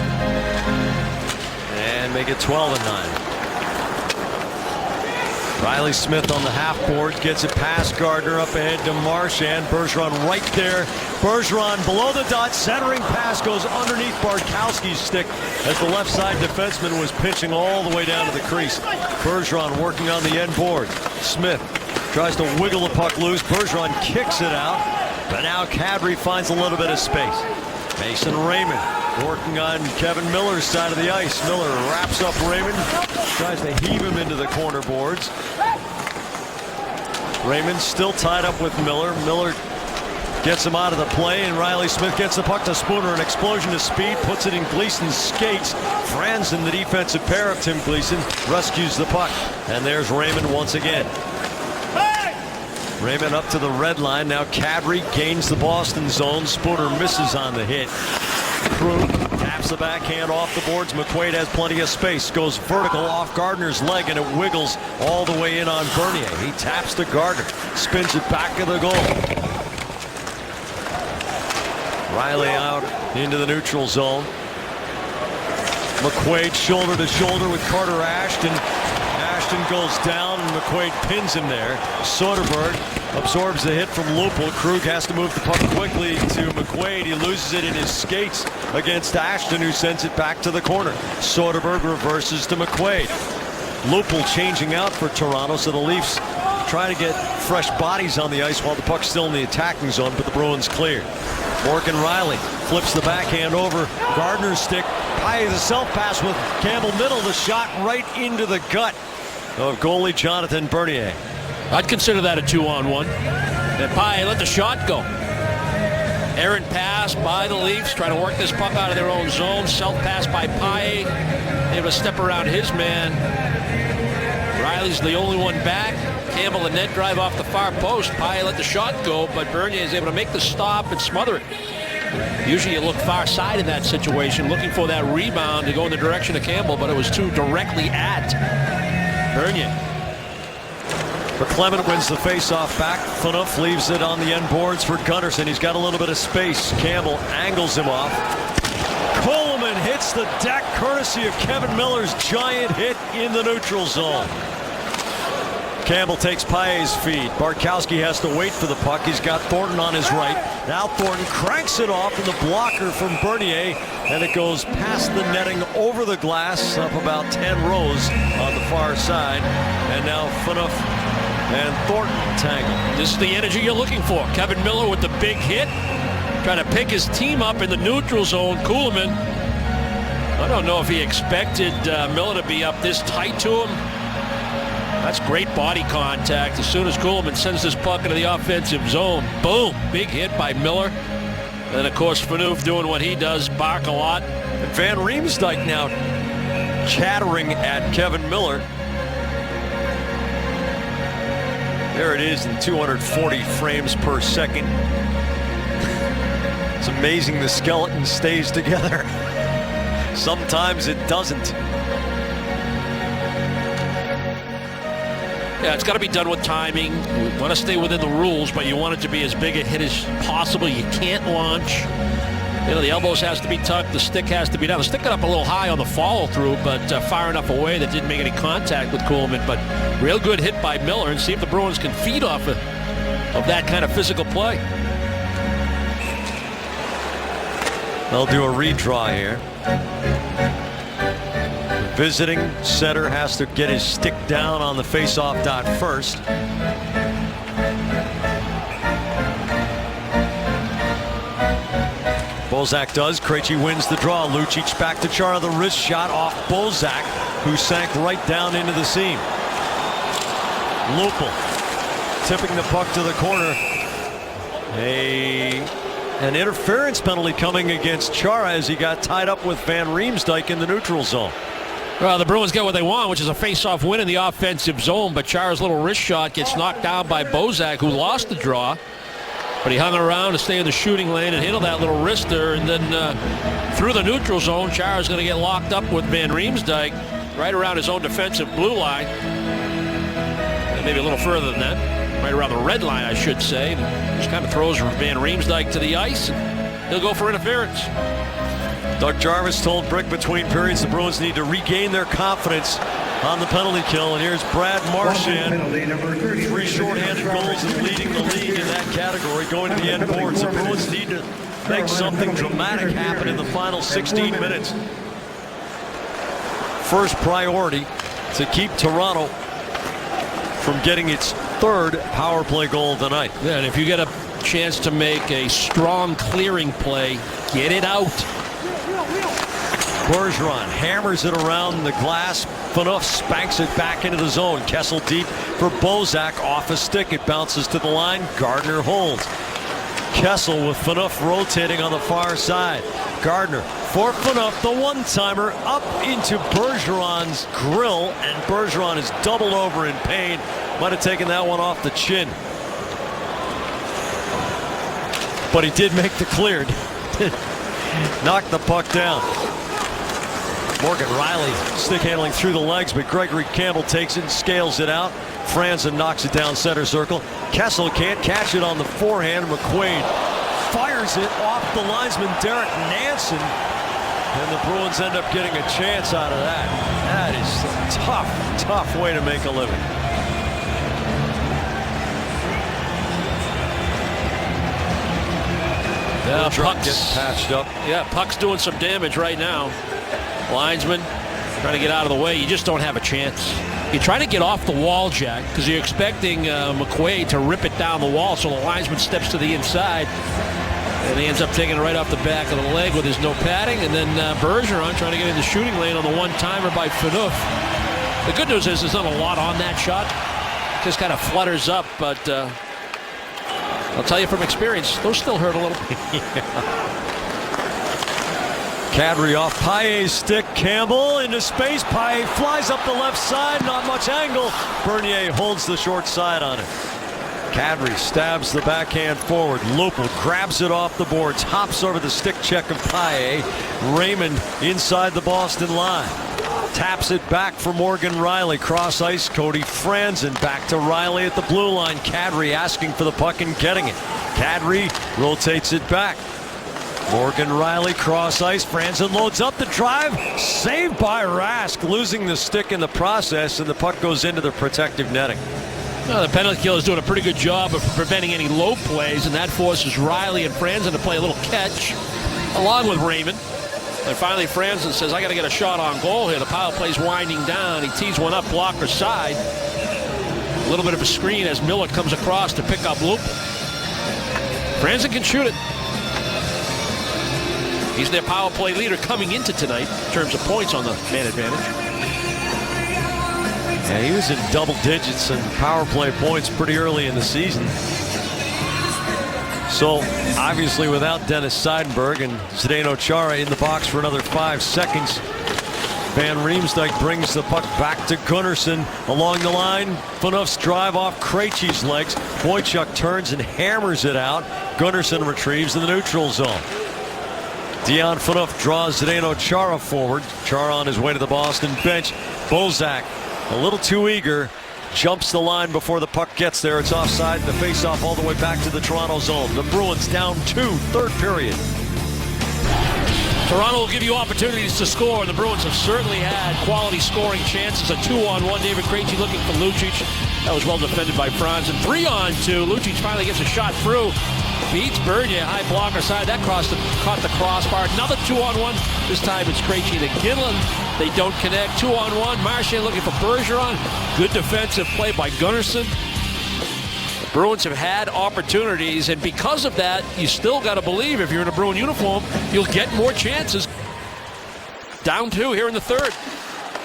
And make it 12-9. Riley Smith on the half board gets it past Gardner, up ahead to Marchand. Bergeron right there. Bergeron below the dot, centering pass goes underneath Bartkowski's stick as the left side defenseman was pitching all the way down to the crease. Bergeron working on the end board. Smith tries to wiggle the puck loose. Bergeron kicks it out, but now Kadri finds a little bit of space. Mason Raymond working on Kevin Miller's side of the ice. Miller wraps up Raymond, tries to heave him into the corner boards. Raymond still tied up with Miller. Miller gets him out of the play, and Riley Smith gets the puck to Spooner. An explosion of speed puts it in Gleason's skates. Franzen, the defensive pair of Tim Gleason, rescues the puck. And there's Raymond once again. Raymond up to the red line. Now Kadri gains the Boston zone. Spooner misses on the hit. Krug taps the backhand off the boards. McQuaid has plenty of space. Goes vertical off Gardner's leg, and it wiggles all the way in on Bernier. He taps to Gardner. Spins it back of the goal. Riley out into the neutral zone. McQuaid shoulder to shoulder with Carter Ashton. Ashton goes down and McQuaid pins him there. Soderberg absorbs the hit from Lupul. Krug has to move the puck quickly to McQuaid. He loses it in his skates against Ashton, who sends it back to the corner. Soderberg reverses to McQuaid. Lupul changing out for Toronto, so the Leafs try to get fresh bodies on the ice while the puck's still in the attacking zone, but the Bruins cleared. Morgan Riley flips the backhand over Gardner's stick. Pye the self-pass with Campbell middle. The shot right into the gut of goalie Jonathan Bernier. I'd consider that a 2-on-1. And Pye let the shot go. Errant pass by the Leafs, trying to work this puck out of their own zone. Self-pass by Pye, able to step around his man. Riley's the only one back. Campbell the net drive off the far post. Pye let the shot go, but Bernier is able to make the stop and smother it. Usually you look far side in that situation, looking for that rebound to go in the direction of Campbell, but it was too directly at Bernier. Clement wins the face-off back. Phaneuf leaves it on the end boards for Gunnarsson. He's got a little bit of space. Campbell angles him off. Coleman hits the deck courtesy of Kevin Miller's giant hit in the neutral zone. Campbell takes Paye's feed. Bartkowski has to wait for the puck. He's got Thornton on his right. Now Thornton cranks it off in the blocker from Bernier, and it goes past the netting over the glass up about 10 rows on the far side. And now Phaneuf and Thornton tangle. This is the energy you're looking for. Kevin Miller with the big hit, trying to pick his team up in the neutral zone. Kuhlman I don't know if he expected Miller to be up this tight to him. That's great body contact. As soon as Kuhlman sends this puck into the offensive zone, boom, big hit by Miller. And of course, Phaneuf doing what he does, bark a lot. And Van Riemsdyk now chattering at Kevin Miller. There it is in 240 frames per second. It's amazing the skeleton stays together. Sometimes it doesn't. Yeah, it's got to be done with timing. We want to stay within the rules, but you want it to be as big a hit as possible. You can't launch. You know, the elbows has to be tucked. The stick has to be down. The stick got up a little high on the follow-through, but far enough away that didn't make any contact with Kuhlman. But real good hit by Miller, and see if the Bruins can feed off of that kind of physical play. They'll do a redraw here. The visiting setter has to get his stick down on the face-off dot first. Bozak does. Krejci wins the draw. Lucic back to Chara. The wrist shot off Bozak, who sank right down into the seam. Lupul tipping the puck to the corner. An interference penalty coming against Chara as he got tied up with Van Riemsdyk in the neutral zone. Well, the Bruins get what they want, which is a face-off win in the offensive zone, but Chara's little wrist shot gets knocked down by Bozak, who lost the draw. But he hung around to stay in the shooting lane and handle that little wrister, and then through the neutral zone, Chara's going to get locked up with Van Riemsdyk right around his own defensive blue line. And maybe a little further than that. Right around the red line, I should say. And just kind of throws Van Riemsdyk to the ice, and he'll go for interference. Doug Jarvis told Brick between periods the Bruins need to regain their confidence on the penalty kill. And here's Brad Marchand. 3 shorthanded goals and leading the league in that category going to the end boards. The Bruins need to make something dramatic happen in the final 16 minutes. First priority to keep Toronto from getting its 3rd power play goal of the night. Yeah, and if you get a chance to make a strong clearing play, get it out. Bergeron hammers it around the glass. Phaneuf spanks it back into the zone. Kessel deep for Bozak off a stick. It bounces to the line. Gardner holds. Kessel with Phaneuf rotating on the far side. Gardner for Phaneuf, the one-timer up into Bergeron's grill, and Bergeron is doubled over in pain. Might have taken that one off the chin. But he did make the clear. Knocked the puck down. Morgan Rielly stick handling through the legs, but Gregory Campbell takes it and scales it out. Franzen knocks it down center circle. Kessel can't catch it on the forehand. McQuaid fires it off the linesman Derek Nansen, and the Bruins end up getting a chance out of that. That is a tough way to make a living. Yeah, Puck's getting patched up. Yeah, Puck's doing some damage right now. Linesman trying to get out of the way. You just don't have a chance. You're trying to get off the wall, Jack, because you're expecting McQuaid to rip it down the wall, so the linesman steps to the inside, and he ends up taking it right off the back of the leg with his no padding. And then Bergeron trying to get in the shooting lane on the one-timer by Phaneuf. The good news is there's not a lot on that shot. It just kind of flutters up, but I'll tell you from experience, those still hurt a little. Kadri off Paille's stick. Campbell into space. Paille flies up the left side. Not much angle. Bernier holds the short side on it. Kadri stabs the backhand forward. Lupul grabs it off the boards. Hops over the stick check of Paille. Raymond inside the Boston line. Taps it back for Morgan Rielly. Cross ice. Cody Franzen back to Rielly at the blue line. Kadri asking for the puck and getting it. Kadri rotates it back. Morgan Rielly cross ice. Franzen loads up the drive. Saved by Rask, losing the stick in the process, and the puck goes into the protective netting. Well, the penalty kill is doing a pretty good job of preventing any low plays, and that forces Rielly and Franzen to play a little catch along with Raymond. And finally Franzen says, I got to get a shot on goal here. The power play's winding down. He tees one up blocker side. A little bit of a screen as Miller comes across to pick up Lupul. Franzen can shoot it. He's their power play leader coming into tonight in terms of points on the man advantage. Yeah, he was in double digits and power play points pretty early in the season. So obviously without Dennis Seidenberg and Zdeno Chara in the box for another 5 seconds, Van Riemsdyk brings the puck back to Gunnarsson along the line. Phaneuf's drive off Krejci's legs. Boychuk turns and hammers it out. Gunnarsson retrieves in the neutral zone. Dion Phaneuf draws Zdeno Chara forward. Chara on his way to the Boston bench. Bozak, a little too eager, jumps the line before the puck gets there. It's offside. The faceoff all the way back to the Toronto zone. The Bruins down 2, third period. Toronto will give you opportunities to score, and the Bruins have certainly had quality scoring chances. A 2-on-1, David Krejci looking for Lucic. That was well defended by Franz. And 3-on-2, Lucic finally gets a shot through. Beats Bernier, high blocker side. That caught the crossbar. Another 2-on-1. This time it's Krejci to Ginland. They don't connect. 2-on-1. Marchand looking for Bergeron. Good defensive play by Gunnarsson. The Bruins have had opportunities, and because of that, you still got to believe if you're in a Bruin uniform, you'll get more chances. Down 2 here in the third.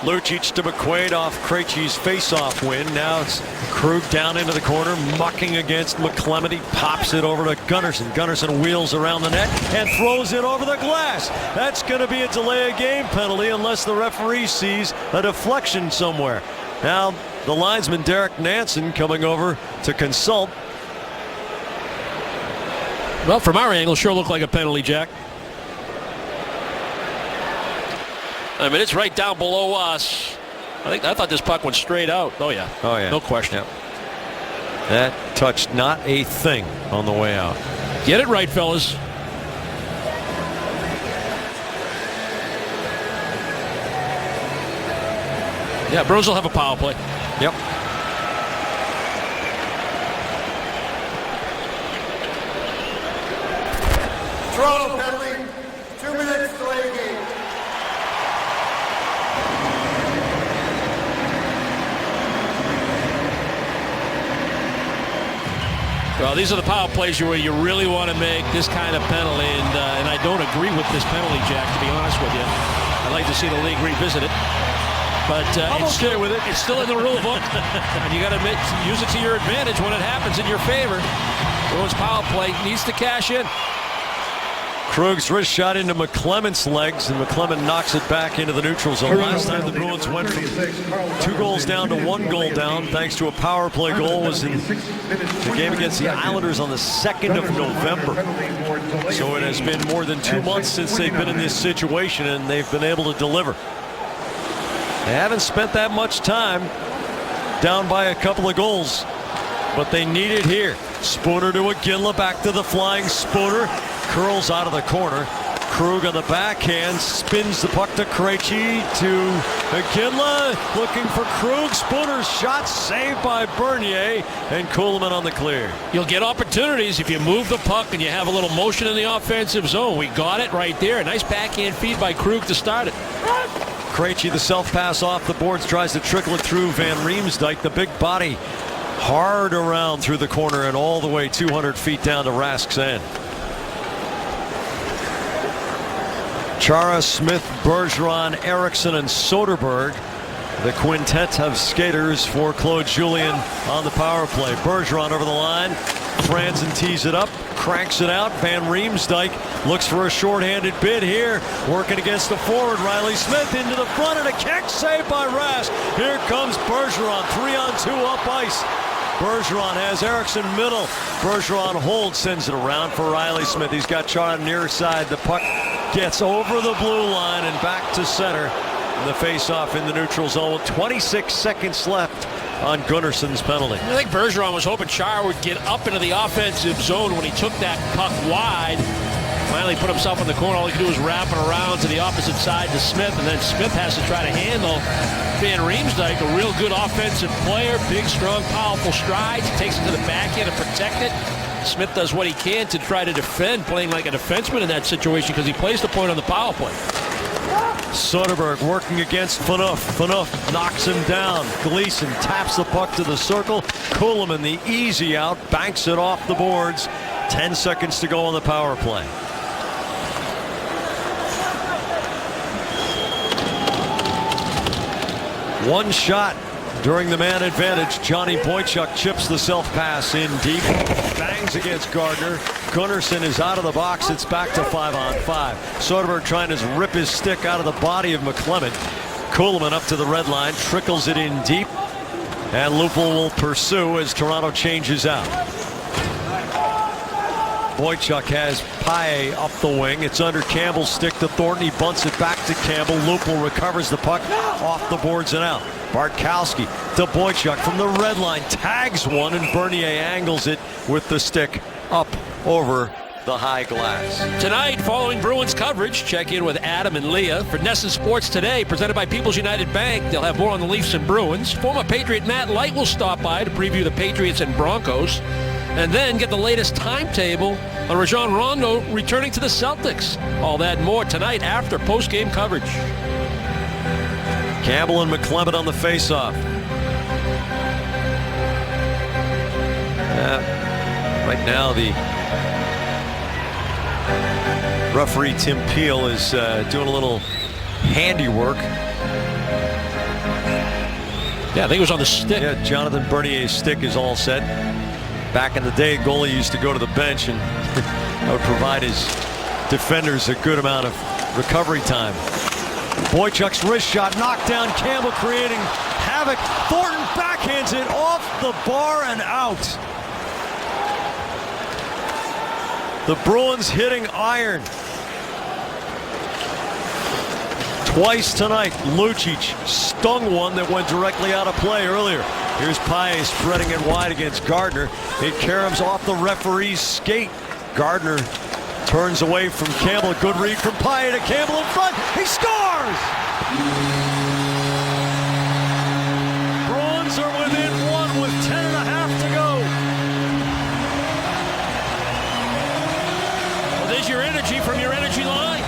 Lucic to McQuaid off Krejci's face-off win. Now it's Krug down into the corner, mucking against McClement. He pops it over to Gunnarsson. Gunnarsson wheels around the net and throws it over the glass. That's going to be a delay of game penalty unless the referee sees a deflection somewhere. Now the linesman Derek Nansen coming over to consult. Well, from our angle, sure looked like a penalty, Jack. I mean, it's right down below us. I thought this puck went straight out. Oh yeah. Oh yeah. No question. Yep. That touched not a thing on the way out. Get it right, fellas. Yeah, Bruins will have a power play. Yep. Toronto penalty, 2 minutes delay game. Well, these are the power plays where you really want to make this kind of penalty, and I don't agree with this penalty, Jack, to be honest with you. I'd like to see the league revisit it. But it's still in the rule book, and you got to use it to your advantage when it happens in your favor. Bruins power play needs to cash in. Krug's wrist shot into McClement's legs, and McClement knocks it back into the neutral zone. Last time the Bruins went from 2 goals down to 1 goal down, thanks to a power play goal, was in the game against the Islanders on the 2nd of November. So it has been more than 2 months since they've been in this situation, and they've been able to deliver. They haven't spent that much time down by a couple of goals, but they need it here. Spooner to Iginla, back to the flying Spooner. Curls out of the corner. Krug on the backhand, spins the puck to Krejci, to Iginla, looking for Krug. Spooner's shot saved by Bernier, and Kuhlman on the clear. You'll get opportunities if you move the puck and you have a little motion in the offensive zone. We got it right there. A nice backhand feed by Krug to start it. Krejci, the self-pass off the boards, tries to trickle it through Van Riemsdyk. The big body hard around through the corner and all the way 200 feet down to Rask's end. Chara, Smith, Bergeron, Eriksson, and Soderberg, the quintet of skaters for Claude Julien on the power play. Bergeron over the line. Franzen tees it up, cranks it out. Van Riemsdyk looks for a shorthanded bid here, working against the forward. Riley Smith into the front, and a kick saved by Rask. Here comes Bergeron, 3-on-2 up ice. Bergeron has Eriksson middle. Bergeron holds, sends it around for Riley Smith. He's got Chara near side. The puck gets over the blue line and back to center. And the face-off in the neutral zone with 26 seconds left on Gunnarsson's penalty. I think Bergeron was hoping Chara would get up into the offensive zone when he took that puck wide. Finally put himself in the corner. All he could do was wrap it around to the opposite side to Smith, and then Smith has to try to handle Van Riemsdyk, a real good offensive player, big, strong, powerful strides. He takes it to the backhand to protect it. Smith does what he can to try to defend, playing like a defenseman in that situation because he plays the point on the power play. Soderberg working against Phaneuf. Phaneuf knocks him down. Gleason taps the puck to the circle. Kuhlman, the easy out, banks it off the boards. 10 seconds to go on the power play. One shot during the man advantage. Johnny Boychuk chips the self pass in deep. Bangs against Gardner. Gunnarsson is out of the box. It's back to 5-on-5. Soderberg trying to rip his stick out of the body of McClement. Kuhlman up to the red line. Trickles it in deep. And Lupul will pursue as Toronto changes out. Boychuk has Paille up the wing. It's under Campbell's stick to Thornton. He bunts it back to Campbell. Lupul recovers the puck off the boards and out. Bartkowski to Boychuk from the red line. Tags one, and Bernier angles it with the stick up over the high glass. Tonight, following Bruins coverage, check in with Adam and Leah for NESN Sports Today, presented by People's United Bank. They'll have more on the Leafs and Bruins. Former Patriot Matt Light will stop by to preview the Patriots and Broncos, and then get the latest timetable on Rajon Rondo returning to the Celtics. All that and more tonight after post-game coverage. Campbell and McClement on the face-off. Right now, the referee Tim Peel is doing a little handiwork. Yeah, I think it was on the stick. Yeah, Jonathan Bernier's stick is all set. Back in the day, goalie used to go to the bench and that would provide his defenders a good amount of recovery time. Boychuk's wrist shot knocked down. Campbell creating havoc. Thornton backhands it off the bar and out. The Bruins hitting iron. Twice tonight, Lucic stung one that went directly out of play earlier. Here's Paille spreading it wide against Gardner. It caroms off the referee's skate. Gardner turns away from Campbell. Good read from Paille to Campbell in front. He scores! Bruins are within one with 10.5 to go. Well, there's your energy from your energy line.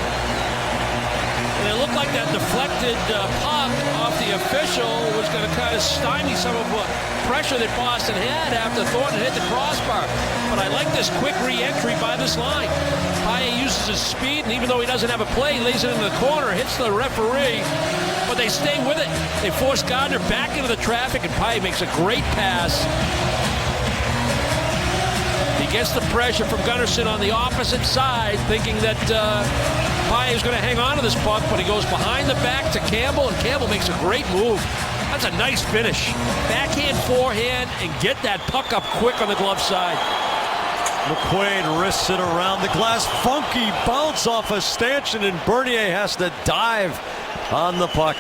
And it looked like that deflected puck off the official was going to kind of stymie some of the pressure that Boston had after Thornton hit the crossbar. But I like this quick re-entry by this line. Paille uses his speed, and even though he doesn't have a play, he lays it in the corner, hits the referee, but they stay with it. They force Gardner back into the traffic, and Paille makes a great pass. He gets the pressure from Gunnarsson on the opposite side, thinking that Paille is going to hang on to this puck, but he goes behind the back to Campbell, and Campbell makes a great move. That's a nice finish. Backhand, forehand, and get that puck up quick on the glove side. McQuaid wrists it around the glass. Funky bounce off a stanchion, and Bernier has to dive on the puck.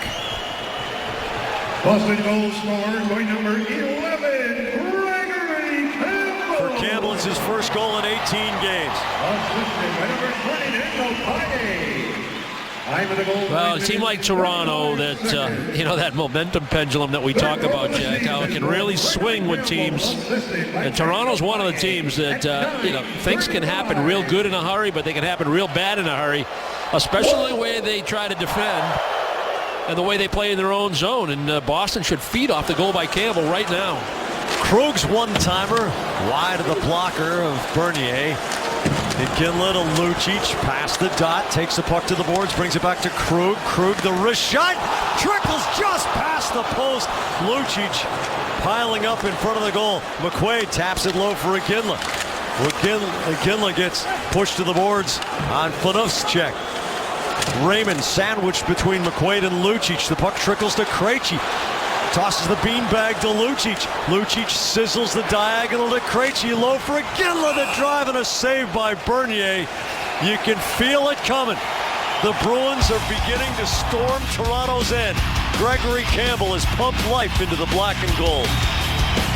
Boston goal scorer, going number 11, Gregory Campbell. For Campbell, it's his first goal in 18 games. Assisted by number 20, Daniel Paille. Well, it seemed like Toronto that, that momentum pendulum that we talk about, Jack, how it can really swing with teams. And Toronto's one of the teams that, things can happen real good in a hurry, but they can happen real bad in a hurry, especially the way they try to defend and the way they play in their own zone. And Boston should feed off the goal by Campbell right now. Krug's one-timer wide of the blocker of Bernier. Iginla to Lucic, past the dot, takes the puck to the boards, brings it back to Krug. Krug, the wrist shot, trickles just past the post. Lucic piling up in front of the goal. McQuaid taps it low for Iginla. Iginla gets pushed to the boards on Phaneuf's check. Raymond sandwiched between McQuaid and Lucic. The puck trickles to Krejci. Tosses the beanbag to Lucic. Lucic sizzles the diagonal to Krejci. Low for Iginla. The drive and a save by Bernier. You can feel it coming. The Bruins are beginning to storm Toronto's end. Gregory Campbell has pumped life into the black and gold.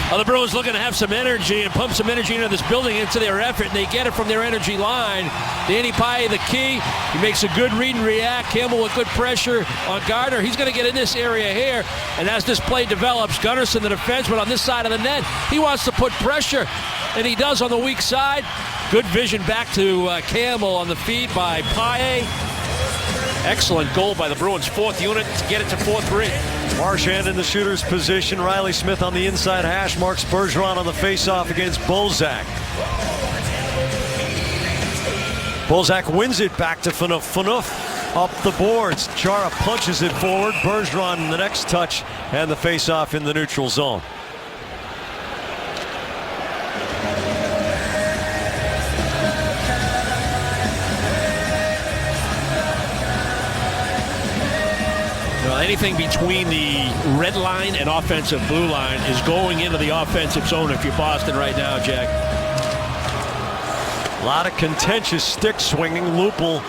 Well, the Bruins looking to have some energy and pump some energy into this building, into their effort, and they get it from their energy line. Danny Paille, the key. He makes a good read and react. Campbell with good pressure on Gardner. He's going to get in this area here, and as this play develops, Gunnarsson, the defenseman on this side of the net, he wants to put pressure, and he does on the weak side. Good vision back to Campbell on the feed by Paille. Excellent goal by the Bruins' fourth unit to get it to 4-3. Marchand in the shooter's position. Riley Smith on the inside hash marks Bergeron on the faceoff against Bozak. Bozak wins it back to Phaneuf. Phaneuf up the boards. Chara punches it forward. Bergeron the next touch, and the face-off in the neutral zone. Anything between the red line and offensive blue line is going into the offensive zone if you're Boston right now, Jack. A lot of contentious stick swinging. Lupul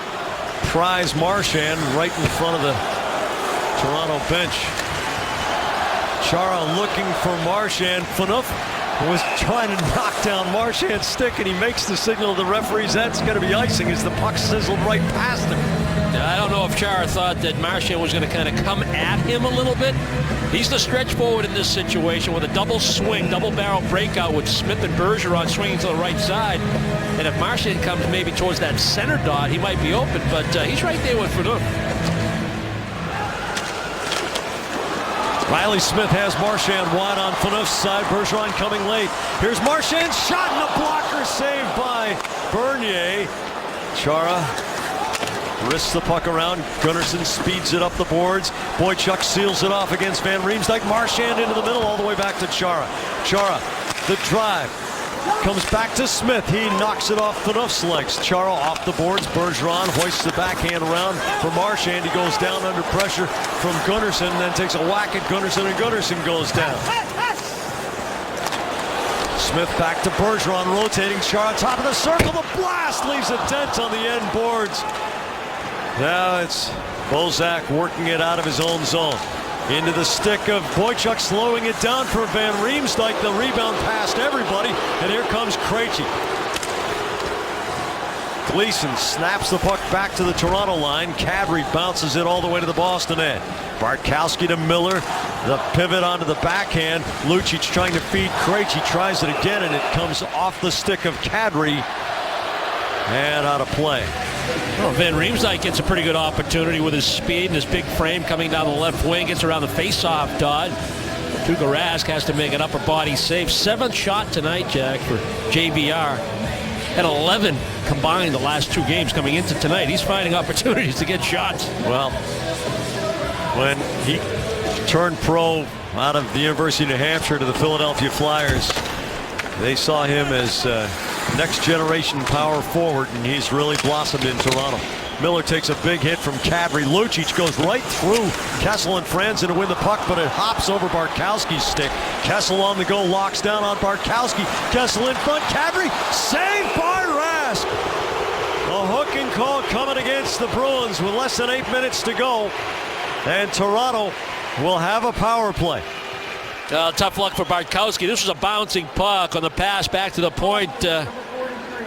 pries Marchand right in front of the Toronto bench. Chara looking for Marchand. Phaneuf was trying to knock down Marchand's stick, and he makes the signal to the referees that's going to be icing as the puck sizzled right past him. Now, I don't know if Chara thought that Marchand was going to kind of come at him a little bit. He's the stretch forward in this situation with a double swing, double barrel breakout with Smith and Bergeron swinging to the right side. And if Marchand comes maybe towards that center dot, he might be open, but he's right there with Phaneuf. Riley Smith has Marchand wide on Phaneuf's side. Bergeron coming late. Here's Marchand's shot, and a blocker saved by Bernier. Chara wrists the puck around. Gunnarsson speeds it up the boards. Boychuk seals it off against Van Riemsdyk. Marchand into the middle all the way back to Chara. Chara, the drive. Comes back to Smith. He knocks it off Phaneuf's legs. Chara off the boards. Bergeron hoists the backhand around for Marchand. He goes down under pressure from Gunnarsson, then takes a whack at Gunnarsson, and Gunnarsson goes down. Smith back to Bergeron, rotating. Chara top of the circle. The blast leaves a dent on the end boards. Now it's Bozak working it out of his own zone. Into the stick of Boychuk, slowing it down for Van Riemsdyk. The rebound past everybody, and here comes Krejci. Gleason snaps the puck back to the Toronto line. Kadri bounces it all the way to the Boston end. Bartkowski to Miller. The pivot onto the backhand. Lucic trying to feed Krejci. Tries it again, and it comes off the stick of Kadri and out of play. Well, Van Riemsdyk gets a pretty good opportunity with his speed and his big frame coming down the left wing. Gets around the face-off dot. Tuukka Rask has to make an upper body save. 7th shot tonight, Jack, for JVR. And 11 combined the last 2 games coming into tonight. He's finding opportunities to get shots. Well, when he turned pro out of the University of New Hampshire to the Philadelphia Flyers, they saw him as next generation power forward, and he's really blossomed in Toronto. Miller takes a big hit from Kadri. Lucic goes right through Kessel and Franzen to win the puck, but it hops over Bartkowski's stick. Kessel on the go, locks down on Bartkowski. Kessel in front. Kadri saved by Rask. A hook and call coming against the Bruins with less than 8 minutes to go, and Toronto will have a power play. Tough luck for Bartkowski. This was a bouncing puck on the pass back to the point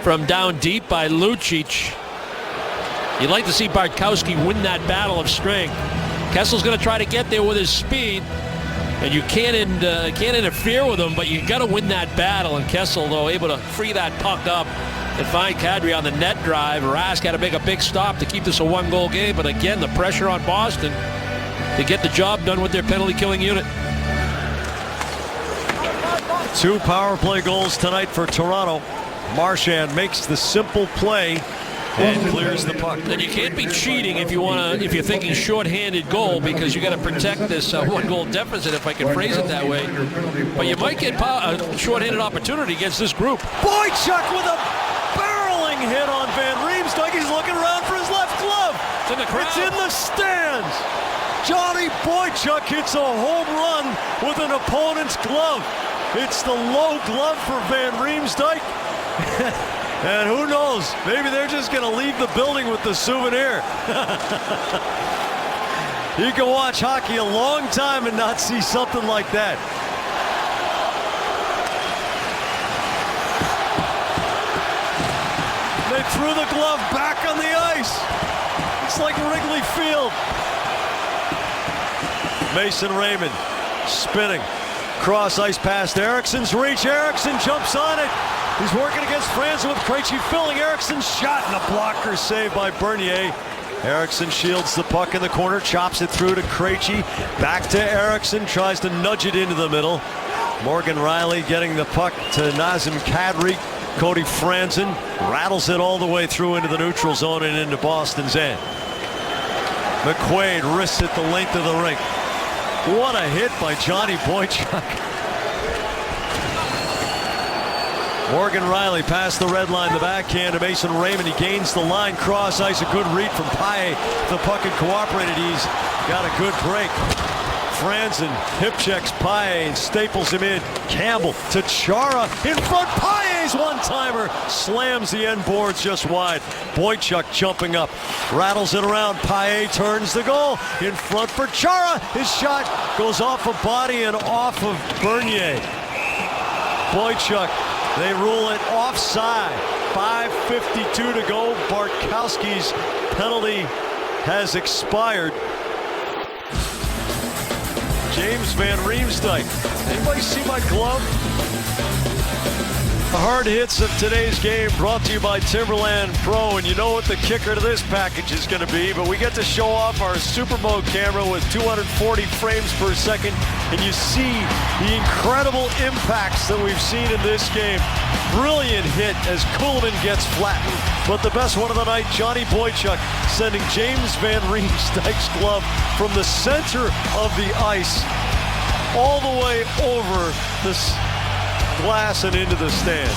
from down deep by Lucic. You'd like to see Bartkowski win that battle of strength. Kessel's going to try to get there with his speed, and you can't interfere with him, but you got to win that battle. And Kessel, though, able to free that puck up and find Kadri on the net drive. Rask had to make a big stop to keep this a 1-goal game, but again, the pressure on Boston to get the job done with their penalty-killing unit. 2 power play goals tonight for Toronto. Marchand makes the simple play and clears the puck. And you can't be cheating if you're thinking short-handed goal, because you got to protect this 1-goal deficit, if I can phrase it that way. But you might get a short-handed opportunity against this group. Boychuk with a barreling hit on Van Riemsdyk. He's looking around for his left glove. It's in the crowd. It's in the stands. Johnny Boychuk hits a home run with an opponent's glove. It's the low glove for Van Riemsdyk. And who knows, maybe they're just going to leave the building with the souvenir. You can watch hockey a long time and not see something like that. They threw the glove back on the ice. It's like Wrigley Field. Mason Raymond spinning. Cross ice past Eriksson's reach. Eriksson jumps on it. He's working against Franzen with Krejci filling. Eriksson's shot, and a blocker saved by Bernier. Eriksson shields the puck in the corner, chops it through to Krejci. Back to Eriksson, tries to nudge it into the middle. Morgan Rielly getting the puck to Nazem Kadri. Cody Franzen rattles it all the way through into the neutral zone and into Boston's end. McQuaid risks it the length of the ring. What a hit by Johnny Boychuk. Morgan Riley past the red line, the backhand to Mason Raymond. He gains the line, cross ice, a good read from Paille. The puck had cooperated. He's got a good break. Franzen hip checks Paille and staples him in. Campbell to Chara in front. Paille's one-timer slams the end boards just wide. Boychuk jumping up, rattles it around. Paille turns the goal in front for Chara. His shot goes off a body and off of Bernier. Boychuk, they rule it offside. 5:52 to go. Bartkowski's penalty has expired. James Van Riemsdyk. Anybody see my glove? The hard hits of today's game brought to you by Timberland Pro, and you know what the kicker to this package is going to be, but we get to show off our Super Mode camera with 240 frames per second, and you see the incredible impacts that we've seen in this game. Brilliant hit as Kuhlman gets flattened, but the best one of the night, Johnny Boychuk sending James Van Riemsdyk's glove from the center of the ice all the way over this glass and into the stand.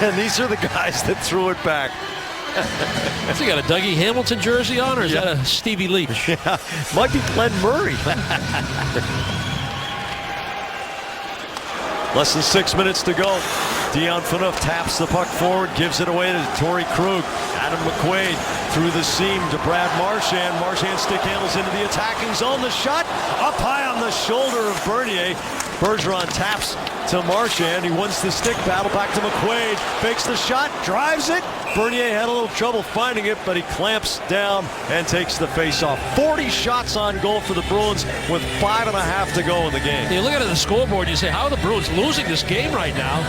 And these are the guys that threw it back. Has he got a Dougie Hamilton jersey on, or is that a Stevie Leach? Yeah, might be Glenn Murray. Less than 6 minutes to go. Dion Phaneuf taps the puck forward, gives it away to Torrey Krug. Adam McQuaid through the seam to Brad Marchand. Marchand stick handles into the attacking zone. The shot up high on the shoulder of Bernier. Bergeron taps to Marchand. He wins the stick battle back to McQuaid. Fakes the shot, drives it. Bernier had a little trouble finding it, but he clamps down and takes the face-off. 40 shots on goal for the Bruins with 5.5 to go in the game. You look at the scoreboard, you say, how are the Bruins losing this game right now?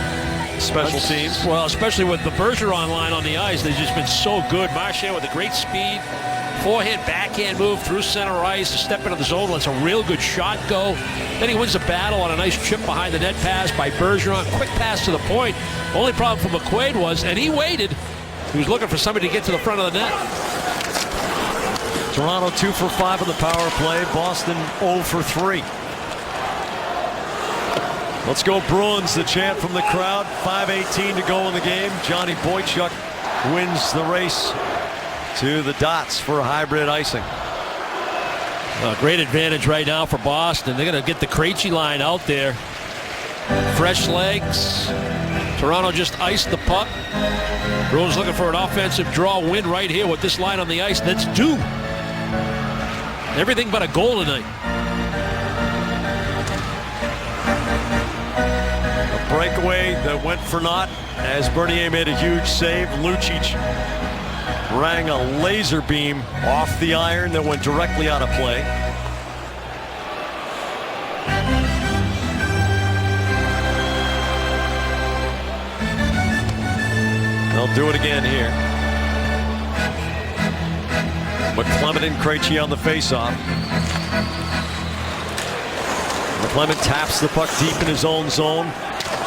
Special teams. Well, especially with the Bergeron line on the ice. They've just been so good. Marchand with a great speed. Forehand, backhand move through center ice. A step into the zone, lets a real good shot go. Then he wins the battle on a nice chip behind the net pass by Bergeron. Quick pass to the point. Only problem for McQuaid was, and he waited, he was looking for somebody to get to the front of the net. Toronto 2 for 5 on the power play. Boston 0 for 3. Let's go Bruins, the chant from the crowd. 5:18 to go in the game. Johnny Boychuk wins the race to the dots for a hybrid icing. Great advantage right now for Boston. They're going to get the Krejci line out there. Fresh legs. Toronto just iced the puck. Bruins looking for an offensive draw win right here with this line on the ice. That's due. Everything but a goal tonight. Breakaway that went for naught as Bernier made a huge save. Lucic rang a laser beam off the iron that went directly out of play. They'll do it again here. McClement and Krejci on the faceoff. McClement taps the puck deep in his own zone.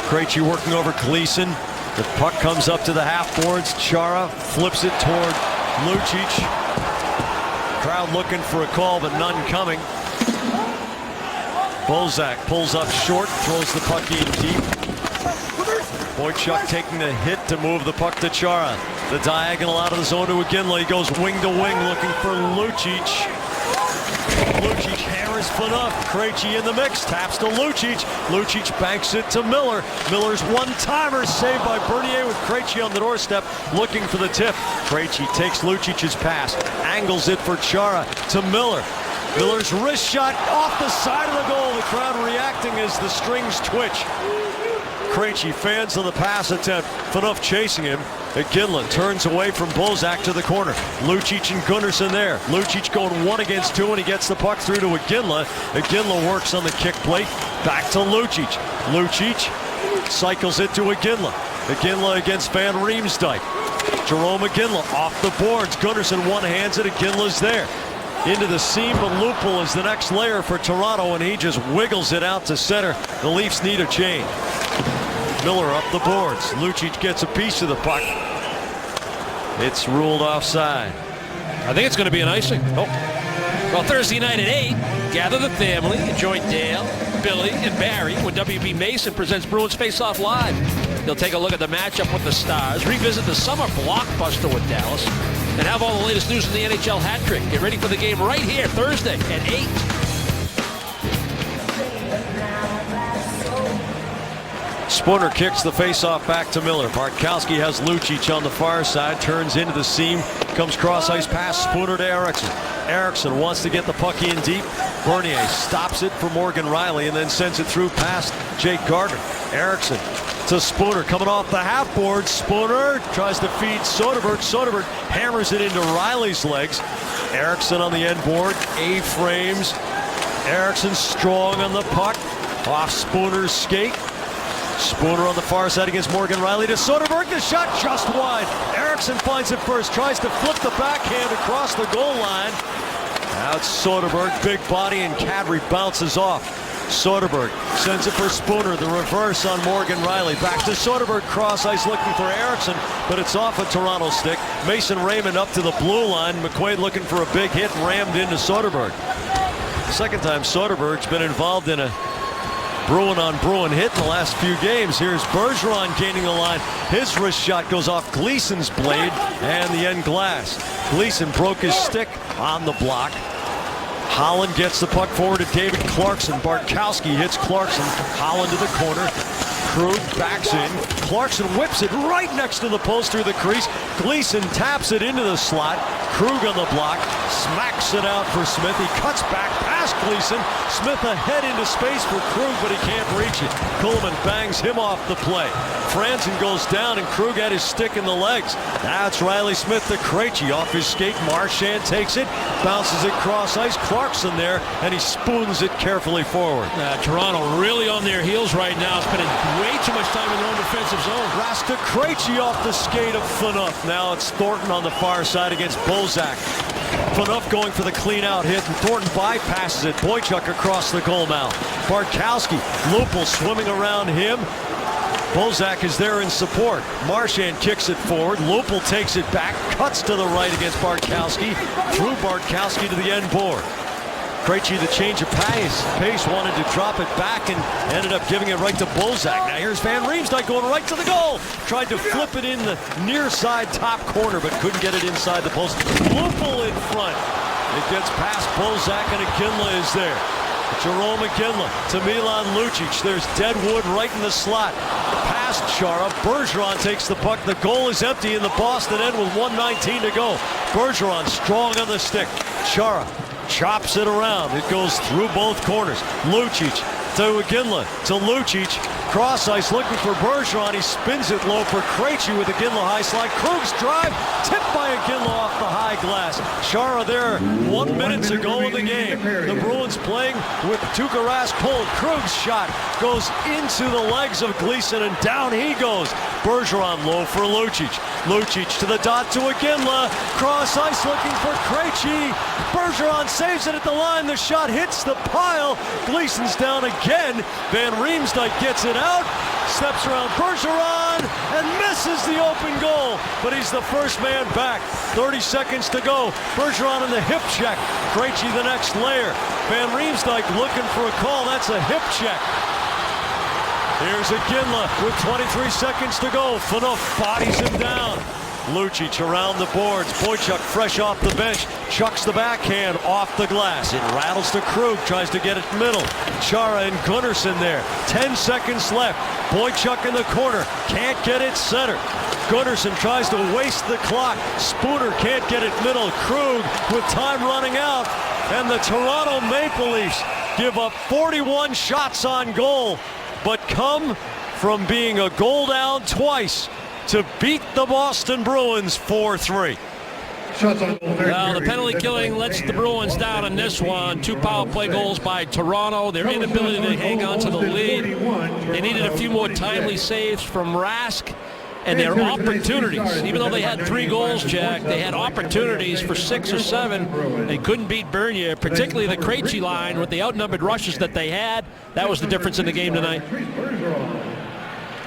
Krejci working over Gleason. The puck comes up to the half boards. Chara flips it toward Lucic. Crowd looking for a call, but none coming. Bozak pulls up short, throws the puck in deep. Boychuk taking the hit to move the puck to Chara. The diagonal out of the zone to Iginla. He goes wing to wing looking for Lucic. Lucic hammers Phaneuf. Krejci in the mix. Taps to Lucic. Lucic banks it to Miller. Miller's one-timer saved by Bernier with Krejci on the doorstep looking for the tip. Krejci takes Lucic's pass. Angles it for Chara to Miller. Miller's wrist shot off the side of the goal. The crowd reacting as the strings twitch. Krejci fans on the pass attempt. Phaneuf chasing him. Iginla turns away from Bozak to the corner. Lucic and Gunnarsson there. Lucic going 1 against 2, and he gets the puck through to Iginla. Iginla works on the kick plate. Back to Lucic. Lucic cycles it to Iginla. Iginla against Van Riemsdyk. Jerome Iginla off the boards. Gunnarsson one-hands it. Iginla's there. Into the seam, but Lupul is the next layer for Toronto, and he just wiggles it out to center. The Leafs need a change. Miller up the boards. Lucic gets a piece of the puck. It's ruled offside. I think it's going to be an icing. Oh. Well, Thursday night at 8, gather the family, join Dale, Billy, and Barry when WB Mason presents Bruins Face Off Live. He'll take a look at the matchup with the Stars, revisit the summer blockbuster with Dallas, and have all the latest news in the NHL hat trick. Get ready for the game right here, Thursday at 8. Spooner kicks the face-off back to Miller. Bartkowski has Lucic on the far side, turns into the seam, comes cross-ice pass, Spooner to Eriksson. Eriksson wants to get the puck in deep. Bernier stops it for Morgan Riley and then sends it through past Jake Gardiner. Eriksson to Spooner coming off the half board. Spooner tries to feed Soderberg. Soderberg hammers it into Riley's legs. Eriksson on the end board. A-frames. Eriksson strong on the puck. Off Spooner's skate. Spooner on the far side against Morgan Riley to Soderberg. The shot just wide. Eriksson finds it first. Tries to flip the backhand across the goal line. Now it's Soderberg. Big body and Kadri bounces off. Soderberg sends it for Spooner. The reverse on Morgan Riley. Back to Soderberg. Cross ice looking for Eriksson, but it's off a Toronto stick. Mason Raymond up to the blue line. McQuaid looking for a big hit, rammed into Soderberg. Second time Soderberg's been involved in a Bruin on Bruin hit in the last few games. Here's Bergeron gaining the line. His wrist shot goes off Gleason's blade and the end glass. Gleason broke his stick on the block. Holland gets the puck forward to David Clarkson. Bartkowski hits Clarkson. Holland to the corner. Krug backs in. Clarkson whips it right next to the post through the crease. Gleason taps it into the slot. Krug on the block. Smacks it out for Smith. He cuts back past Gleason. Smith ahead into space for Krug, but he can't reach it. Kuhlman bangs him off the play. Franzen goes down and Krug had his stick in the legs. That's Riley Smith to Krejci off his skate. Marchand takes it. Bounces it cross ice. Clarkson there, and he spoons it carefully forward. Toronto really on their heels right now, spending way too much time in their own defensive zone. Rasta Krejci off the skate of Phaneuf. Now it's Thornton on the far side against Bozak. Phaneuf going for the clean out hit, and Thornton bypasses it. Boychuk across the goal mouth. Bartkowski, Lupul swimming around him. Bozak is there in support. Marchand kicks it forward. Lupul takes it back, cuts to the right against Bartkowski. Through Bartkowski to the end board. Krejci, the change of pace, wanted to drop it back and ended up giving it right to Bozak. Now here's Van Riemsdyk going right to the goal. Tried to flip it in the near side top corner, but couldn't get it inside the post. Lupul in front. It gets past Bozak, and Iginla is there. Jerome Iginla to Milan Lucic. There's Deadwood right in the slot. Past Chara. Bergeron takes the puck. The goal is empty in the Boston end with 1:19 to go. Bergeron strong on the stick. Chara chops it around. It goes through both corners. Lucic to Iginla to Lucic. Cross ice looking for Bergeron. He spins it low for Krejci with Iginla high slide. Krug's drive tipped by Iginla off the high glass. Chara there 1 minute to go in the game. The Bruins playing with Tuukka Rask pulled. Krug's shot goes into the legs of Gleason and down he goes. Bergeron low for Lucic. Lucic to the dot to Iginla. Cross ice looking for Krejci. Bergeron saves it at the line. The shot hits the pile. Gleason's down again. Van Riemsdyk gets it out. Steps around Bergeron and misses the open goal. But he's the first man back. 30 seconds to go. Bergeron in the hip check. Krejci the next layer. Van Riemsdyk looking for a call. That's a hip check. Here's Iginla with 23 seconds to go. Phaneuf bodies him down. Lucic around the boards. Boychuk fresh off the bench. Chucks the backhand off the glass. It rattles to Krug. Tries to get it middle. Chara and Gunnarsson there. 10 seconds left. Boychuk in the corner. Can't get it center. Gunnarsson tries to waste the clock. Spooner can't get it middle. Krug with time running out. And the Toronto Maple Leafs give up 41 shots on goal, but come from being a goal down twice to beat the Boston Bruins 4-3. Well, the penalty killing lets the Bruins down in this one. 2 power play goals by Toronto. Their inability to hang on to the lead. They needed a few more timely saves from Rask. And their opportunities, even though they had 3 goals, Jack, they had opportunities for 6 or 7. They couldn't beat Bernier, particularly the Krejci line with the outnumbered rushes that they had. That was the difference in the game tonight.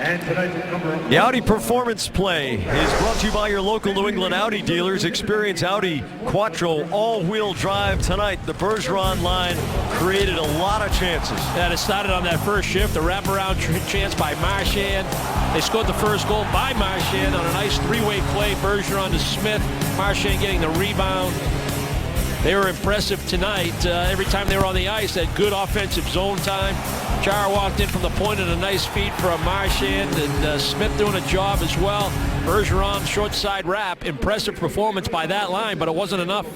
And tonight's number The Audi Performance Play is brought to you by your local New England Audi dealers. Experience Audi Quattro all-wheel drive tonight. The Bergeron line created a lot of chances. And it started on that first shift, the wraparound chance by Marchand. They scored the first goal by Marchand on a nice three-way play. Bergeron to Smith. Marchand getting the rebound. They were impressive tonight. Every time they were on the ice, they had good offensive zone time. Chara walked in from the point and a nice feed from Marchand, and Smith doing a job as well. Bergeron short side wrap. Impressive performance by that line, but it wasn't enough.